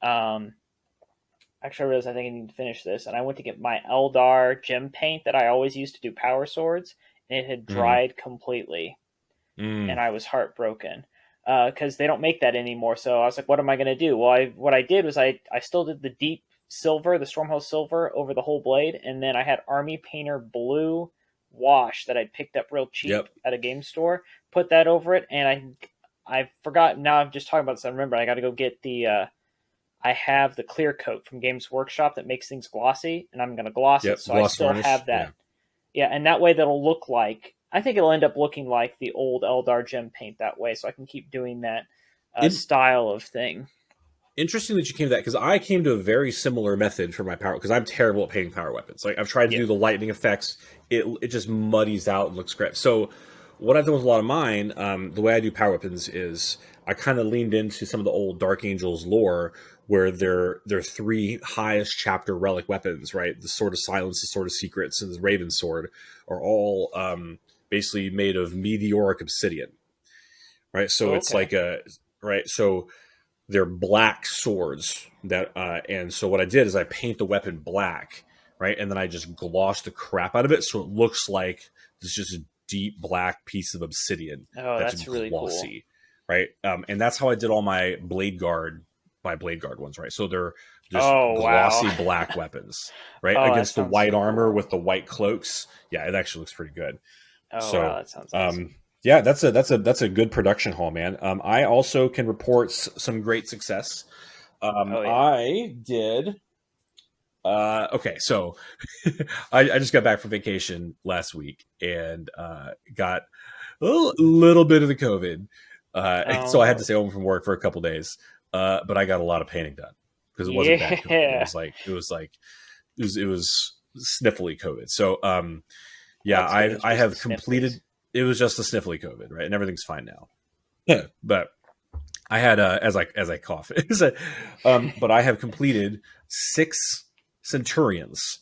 Um, Actually, I realized I think I need to finish this, and I went to get my Eldar gem paint that I always used to do power swords, and it had mm-hmm. dried completely, and I was heartbroken because they don't make that anymore. So I was like, "What am I going to do?" Well, what I did was I still did the deep silver, the Stormhost silver over the whole blade, and then I had Army Painter blue wash that I'd picked up real cheap Yep, at a game store. Put that over it, and I forgot. Now I'm just talking about this. I remember I got to go get the. I have the clear coat from Games Workshop that makes things glossy, and I'm going to gloss it. yep. So I Gloss still varnish. have Yeah. that. Yeah, and that way that'll look like. I think it'll end up looking like the old Eldar gem paint that way, so I can keep doing that In, style of thing. Interesting that you came to that because I came to a very similar method for my power because I'm terrible at painting power weapons. Like I've tried to Yeah. do the lightning effects, it just muddies out and looks great. So what I've done with a lot of mine, the way I do power weapons is I kind of leaned into some of the old Dark Angels lore where their 3 highest chapter relic weapons, right? The Sword of Silence, the Sword of Secrets, and the Raven Sword are all basically made of meteoric obsidian, right? So it's Okay. like a right. So they're black swords that and so what I did is I paint the weapon black, right, and then I just gloss the crap out of it so it looks like it's just a deep black piece of obsidian Oh, that's that's really cool. glossy, right, and that's how I did all my blade guard ones, right, so they're just Oh, wow. glossy black weapons, right, Oh, that against the sounds white so armor cool. with the white cloaks. Yeah, it actually looks pretty good. Oh, wow, So that sounds awesome. yeah, that's a good production haul, man. I also can report some great success. Oh, yeah. I did. Okay, so I just got back from vacation last week and got a little bit of the COVID. Oh, So I had to no. stay home from work for a couple days. But I got a lot of painting done because it wasn't bad COVID. Yeah. It was sniffly COVID. So Well, yeah, that's good. It was I just the have snifflies. completed. It was just a sniffly COVID, right, and everything's fine now. Yeah, but I had as I cough, but I have completed 6 Centurions,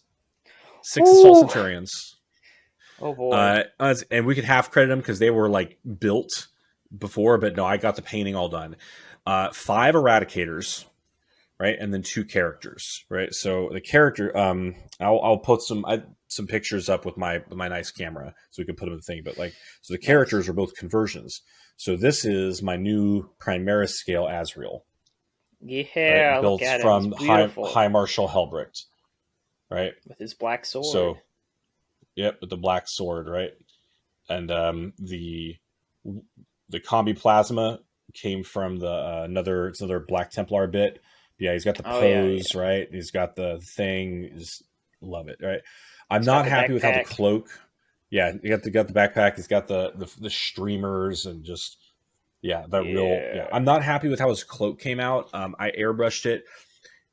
6 Assault Ooh. Centurions, Oh, boy. and we could half credit them because they were like built before, but no, I got the painting all done. 5 Eradicators, right, and then 2 characters, right. So the character, I'll put some. some pictures up with my nice camera so we can put them in the thing. But like, so the Nice. characters are both conversions. So this is my new Primaris scale Asriel, right? Yeah, look Built at him. He's from beautiful High Marshal Helbricht, right? with his black sword. So yep, with the black sword, right? And the combi plasma came from the it's another Black Templar bit. Yeah, he's got the Oh yeah, pose, yeah. right? He's got the thing. Just love it, right? I'm He's got not the happy with how the backpack. cloak. Yeah, he got the backpack. He's got the streamers and just yeah, the real yeah. Yeah. I'm not happy with how his cloak came out. I airbrushed it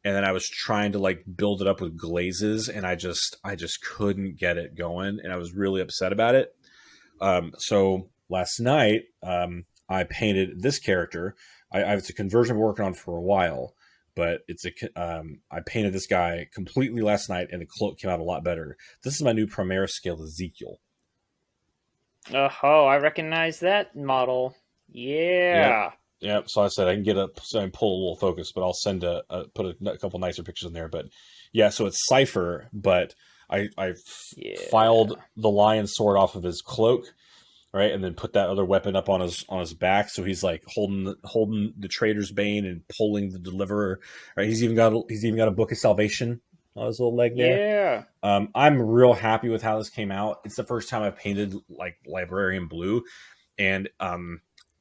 and then I was trying to like build it up with glazes and I just couldn't get it going and I was really upset about it. So last night, I painted this character. It's a conversion I'm working on for a while, but I painted this guy completely last night, and the cloak came out a lot better. This is my new Primaris scale Ezekiel. Oh, I recognize that model. Yep, Yeah. yep. So I said I can get up so I can pull a little focus, but I'll send put a couple nicer pictures in there. But yeah, so it's Cipher, but I filed Yeah. the lion sword off of his cloak, right, and then put that other weapon up on his back, so he's like holding the Trader's Bane and pulling the Deliverer. Right, he's even got a Book of Salvation on his little leg there. Yeah. I'm real happy with how this came out. It's the first time I've painted like Librarian Blue, and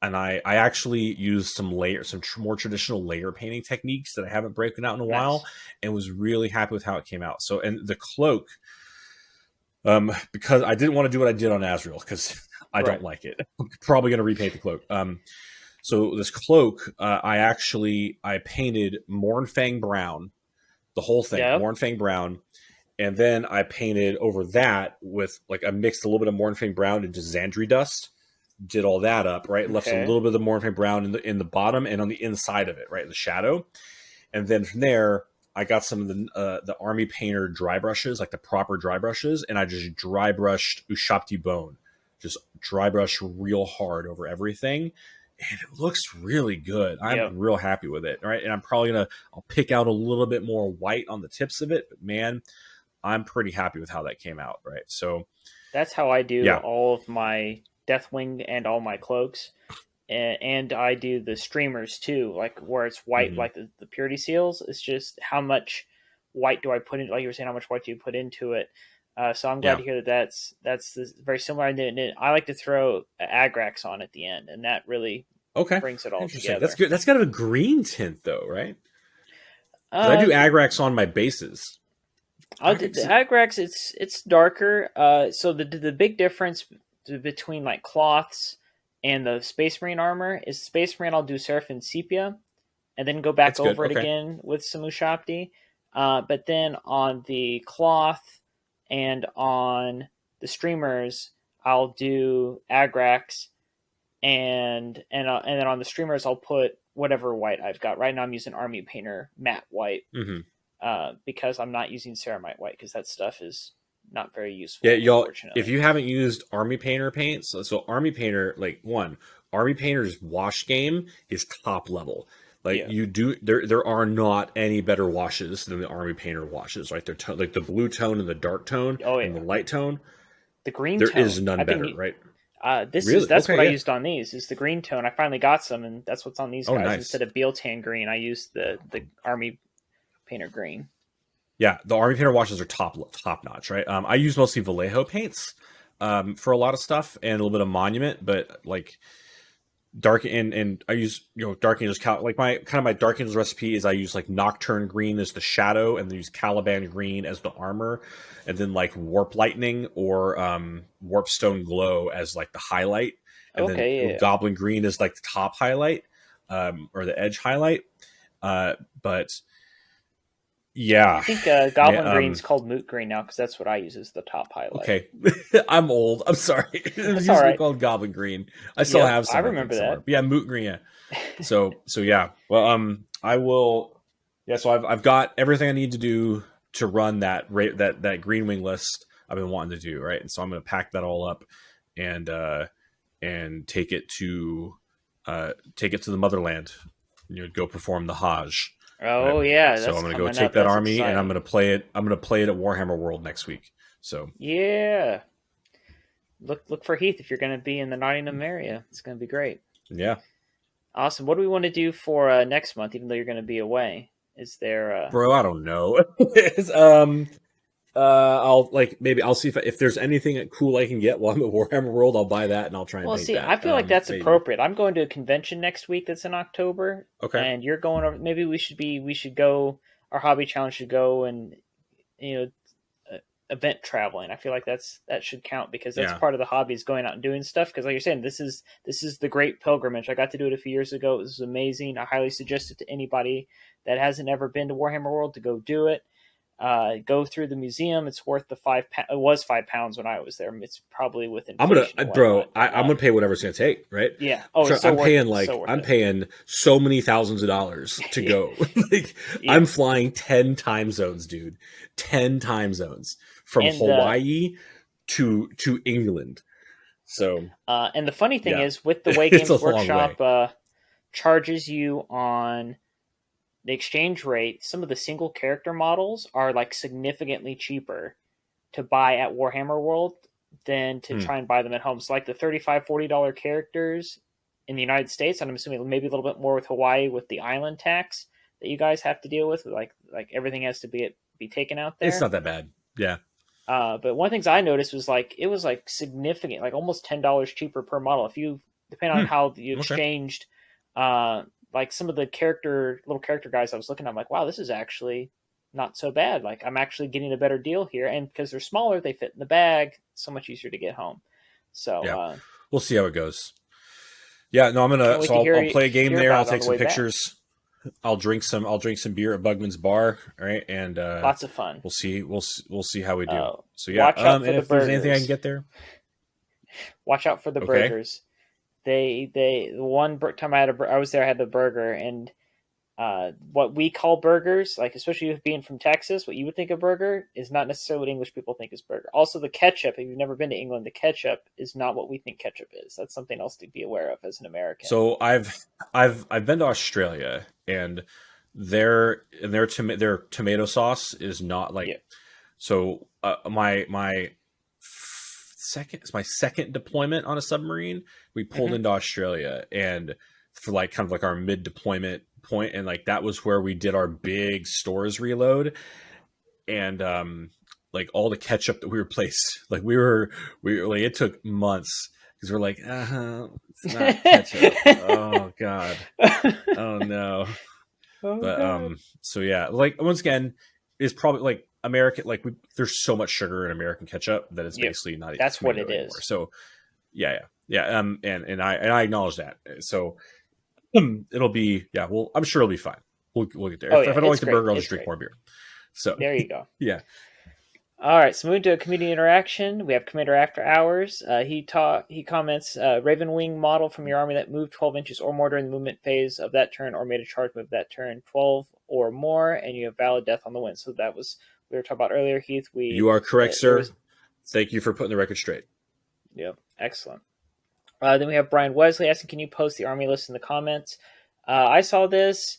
I actually used some more traditional layer painting techniques that I haven't broken out in a while, Nice. and was really happy with how it came out. So, and the cloak, because I didn't want to do what I did on Azrael because I don't Right. like it. I'm probably going to repaint the cloak. So this cloak, I painted Mornfang brown, the whole thing, Yep. Mornfang brown, and then I painted over that with like I mixed a little bit of Mornfang brown into Xandri dust, did all that up, right? Left a Okay. little bit of the Mornfang brown in the bottom and on the inside of it, right, in the shadow, and then from there I got some of the army painter dry brushes, like the proper dry brushes, and I just dry brushed Ushapti bone, just dry brush real hard over everything, and it looks really good. I'm Yep. real happy with it, right? And I'll pick out a little bit more white on the tips of it, but man, I'm pretty happy with how that came out, right? So That's how I do yeah, all of my Deathwing and all my cloaks. And I do the streamers too, like where it's white, hmm like the purity seals. It's just how much white do I put in? Like you were saying, how much white do you put into it? So I'm glad yeah, to hear that very similar. And I like to throw Agrax on at the end, and that really okay, brings it all interesting. That's together. good. That's got a green tint though, right? Because I do Um, Agrax on my bases. I'll do the Agrax, Agrax. It's darker. So the big difference between like cloths and the Space Marine armor is Space Marine. I'll do Seraphim Sepia, and then go back that's good. over it Okay, again with some Ushapti. But then on the cloth and on the streamers, I'll do Agrax, and then on the streamers, I'll put whatever white I've got. Right now, I'm using Army Painter matte white hmm because I'm not using ceramite white because that stuff is not very yeah, useful, y'all. If unfortunately. you haven't used Army Painter paints, so Army Painter, like Army Painter's wash game is top level. Like Yeah. you do, there are not any better washes than the Army Painter washes. Right, like the blue tone and the dark tone Oh and the yeah. light tone. The green There is tone. none I've been better, right? this is Really? that's what Okay, I yeah. used on these. Is the green tone. I finally got some, and that's what's on these Oh, guys. nice. Instead of Bealtan green, I used the Army Painter green. Yeah, the Army Painter washes are top notch, right? I use mostly Vallejo paints for a lot of stuff and a little bit of Monument, but like Dark and I use Dark Angels like my Dark Angels recipe is I use like Nocturne green as the shadow and then use Caliban green as the armor, and then like Warp Lightning or Warp Stone Glow as like the highlight, and then Okay, yeah. Goblin green is like the top highlight or the edge highlight. But I yeah, think man, Goblin green's called Moot green now because that's what I use as the top highlight. okay. I'm old. I'm sorry. It That's all used to be right. called Goblin Green. I still Yep, have I some, I think, remember somewhere. that. But yeah, Moot Green. Yeah. So yeah. Well, I will. Yeah. So I've got everything I need to do to run that Green Wing list I've been wanting to do, right? And so I'm going to pack that all up and take it to the motherland. Go perform the Hajj. Right. Oh yeah, So I'm that's going to go coming take up. that That's army and I'm exciting. going to play it. I'm going to play it at Warhammer World next week. So Yeah. Look for Heath if you're going to be in the Nottingham area. It's going to be great. yeah, Awesome. What do we want to do for next month? Even though you're going to be away, is there? bro, I don't know. I'll like maybe I'll see if there's anything cool I can get while I'm at Warhammer World. I'll buy that and I'll try and Well, paint see, that. I feel like that's Maybe. appropriate. I'm going to a convention next week that's in October, Okay. and you're going over. Maybe we should go. Our hobby challenge should go and you know event traveling. I feel like that should count because that's Yeah. part of the hobby is going out and doing stuff. Because like you're saying, this is the great pilgrimage. I got to do it a few years ago. It was amazing. I highly suggest it to anybody that hasn't ever been to Warhammer World to go do it. Go through the museum. It's worth the it was £5 when I was there. It's probably with I'm gonna, inflation and bro. whatnot. I'm gonna pay whatever it's gonna take, right? Yeah. Oh, So it's so worth it. So worth I'm it. paying so many thousands of dollars to go. Like Yeah. I'm flying 10 time zones, dude. 10 time zones from And Hawaii to England. So and the funny thing yeah, is, with the way it's a Games long way. Workshop charges you on the exchange rate, some of the single character models are like significantly cheaper to buy at Warhammer World than to Hmm. try and buy them at home. So like the $35-40 characters in the United States, and I'm assuming maybe a little bit more with Hawaii with the island tax that you guys have to deal with. Like everything has to be taken out It's there. not that bad. Yeah. But one of the things I noticed was like it was like significant, like almost $10 cheaper per model. If you depending on Hmm. how you Okay. exchanged, like some of the little character guys I was looking at, I'm like, wow, this is actually not so bad. Like I'm actually getting a better deal here, and because they're smaller, they fit in the bag. It's so much easier to get home. So Yeah. We'll see how it goes. Yeah. No, I'm can't gonna. wait So to I'll play a game hear there. I'll about it on take the some way back. pictures. I'll drink some beer at Bugman's Bar, right? And Lots of fun. we'll see how we do. So yeah, Watch out for and the if there's anything I can burgers. get there, Watch out for the okay. burgers. The one time I was there, I had the burger, and what we call burgers, like especially being from Texas, what you would think of burger is not necessarily what English people think is burger. Also, the ketchup, if you've never been to England, the ketchup is not what we think ketchup is. That's something else to be aware of as an American. So I've been to Australia, and their tomato sauce is not like Yeah. so. My second it's my second deployment on a submarine. We pulled Hmm. into Australia, and for like kind of like our mid deployment point, and like that was where we did our big stores reload, and like all the ketchup that we replaced, like we were like it took months because we're like it's not ketchup. Oh god. Oh no. Oh But god. so yeah, like once again, it's probably like American, like there's so much sugar in American ketchup that it's Yep. basically not That's what tomato it anymore. is. So yeah. And I acknowledge that. So it'll be yeah. Well, I'm sure it'll be fine. We'll get there. Oh If yeah, I don't like it's the great. burger, I'll just It's drink great. more beer. So There you go. yeah. All right, so moving to a community interaction, we have Commander After Hours. He comments, Raven Wing model from your army that moved 12 inches or more during the movement phase of that turn, or made a charge move that turn 12 or more, and you have valid death on the win. So that was we were talking about earlier, Heath. You are correct, There sir. was Thank you for putting the record straight. Yep, excellent. Then we have Brian Wesley asking, can you post the army list in the comments? I saw this.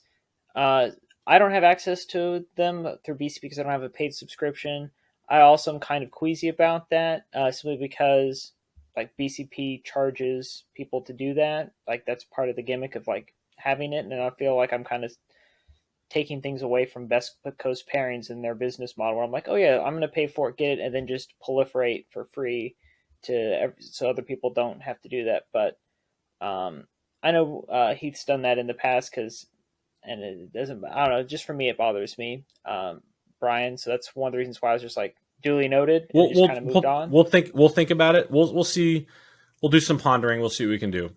Uh, I don't have access to them through BC because I don't have a paid subscription. I also am kind of queasy about that, simply because like BCP charges people to do that. Like that's part of the gimmick of like having it, and I feel like I'm kind of taking things away from Best Coast pairings in their business model. Where I'm like, oh yeah, I'm going to pay for it, get it, and then just proliferate for free so other people don't have to do that. But I know Heath's done that in the past and it doesn't. I don't know. Just for me, it bothers me, Brian. So that's one of the reasons why I was just like duly noted and just kind of moved on. We'll think about it. We'll see. We'll do some pondering. We'll see what we can do.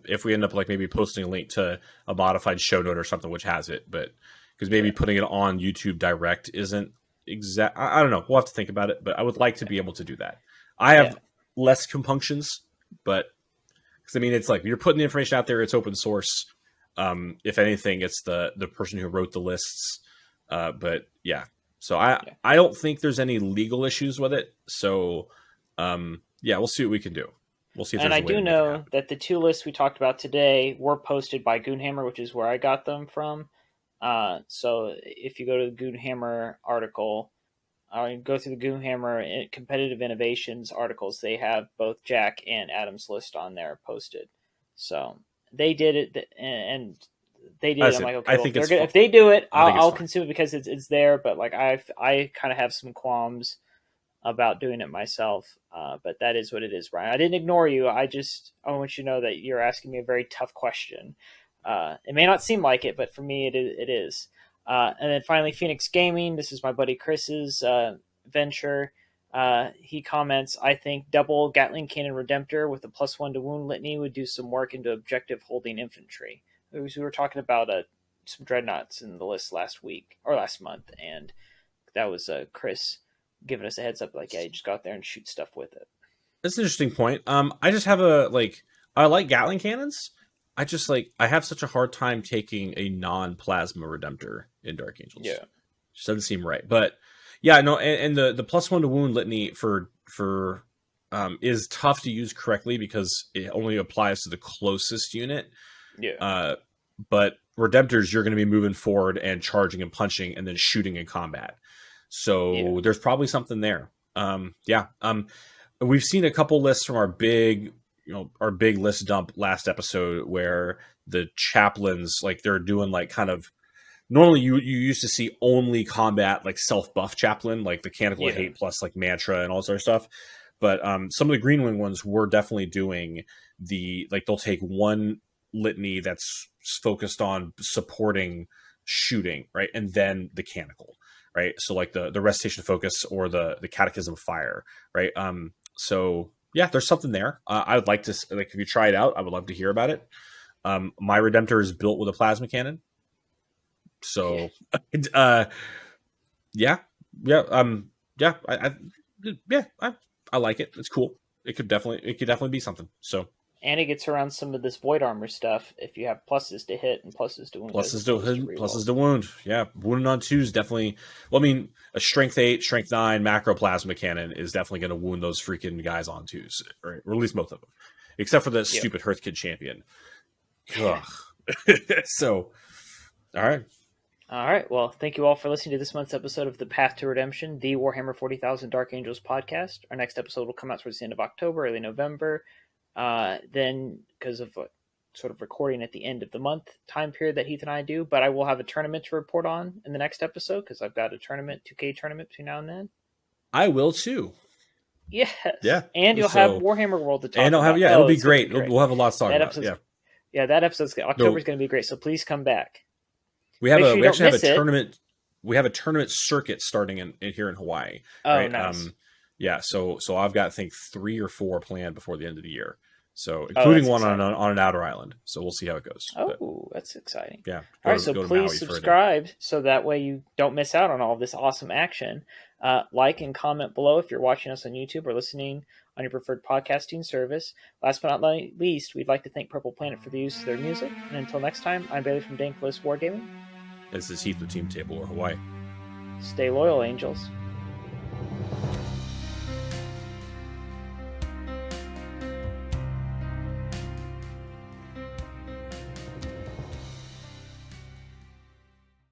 If we end up like maybe posting a link to a modified show note or something which has it, but because maybe Yeah. putting it on YouTube Direct isn't exact. I don't know. We'll have to think about it. But I would like to be able to do that. I Yeah. have less compunctions, but because I mean, it's like you're putting the information out there. It's open source. If anything, it's the person who wrote the lists. But yeah, so Yeah. I don't think there's any legal issues with it. So yeah, we'll see what we can do. We'll see if And there's I a way do to make it know happen. that the two lists we talked about today were posted by Goonhammer, which is where I got them from. So if you go to the Goonhammer article, go through the Goonhammer competitive innovations articles. They have both Jack and Adam's list on there posted. So they did it, and they did. I'm like, okay, I well, if think they're it's good, fine. if they do it, I think it's I'll fine. consume it because it's there. But like, I kind of have some qualms about doing it myself. But that is what it is, Brian. I didn't ignore you. I want you to know that you're asking me a very tough question. It may not seem like it, but for me, it is. And then finally, Phoenix Gaming. This is my buddy Chris's venture. He comments, I think double Gatling Cannon Redemptor with a +1 to wound litany would do some work into objective holding infantry. We were talking about some dreadnoughts in the list last week or last month, and that was Chris giving us a heads up, like, yeah, you just go out there and shoot stuff with it. That's an interesting point. I just have I like Gatling cannons. I have such a hard time taking a non-plasma Redemptor in Dark Angels. Yeah, Just doesn't seem right. But yeah, no, and the +1 to wound litany for is tough to use correctly because it only applies to the closest unit. yeah, Uh, but Redemptors, you're going to be moving forward and charging and punching and then shooting in combat. yeah, So there's probably something there. Yeah. We've seen a couple lists from our big list dump last episode where the chaplains, like, they're doing like kind of, normally you used to see only combat, like, self buff chaplain, like the Canticle of yeah, Hate plus like mantra and all this other stuff. But some of the Green Wing ones were definitely doing they'll take one litany that's focused on supporting shooting, right, and then the Canticle, right. So like the Recitation Focus or the Catechism of Fire, right. So yeah, there's something there. I would like to, like, if you try it out, I would love to hear about it. My Redemptor is built with a plasma cannon, yeah. so uh, yeah, yeah, yeah, yeah, I like it. It's cool. It could definitely be something. So And it gets around some of this void armor stuff if you have pluses to hit and pluses to wound as opposed to reroll. pluses to wound. Yeah, wounded on twos definitely. Well, I mean, a strength 8, strength 9 macro plasma cannon is definitely going to wound those freaking guys on twos, right? Or at least most of them, except for the Yep. stupid Hearth Kid champion. Ugh. So, all right. All right. Well, thank you all for listening to this month's episode of The Path to Redemption, the Warhammer 40,000 Dark Angels podcast. Our next episode will come out towards the end of October, early November. Then, because of sort of recording at the end of the month time period that Heath and I do, but I will have a tournament to report on in the next episode because I've got a tournament, 2K tournament between now and then. I will too. Yes. Yeah. And you'll have So, Warhammer World to and talk I'll have, about. yeah, it'll Oh, be it's going to great. be great. We'll have a lot to talk That about. episode's Yeah. Yeah, that episode's October's going to be great. So please come back. We have Make sure you we don't actually have a miss it. tournament. We have a tournament circuit starting in here in Hawaii. Oh, Right. nice. Yeah. So I've got, I think, 3 or 4 planned before the end of the year. So Oh, including that's one exciting. on an outer island. So we'll see how it goes. But Oh, that's exciting. yeah, All right, so go to please Maui for a day. subscribe so that way you don't miss out on all of this awesome action. Like and comment below if you're watching us on YouTube or listening on your preferred podcasting service. Last but not least, we'd like to thank Purple Planet for the use of their music. And until next time, I'm Bailey from Dank Wargaming. This is Heath with Team Table or Hawaii. Stay loyal, Angels.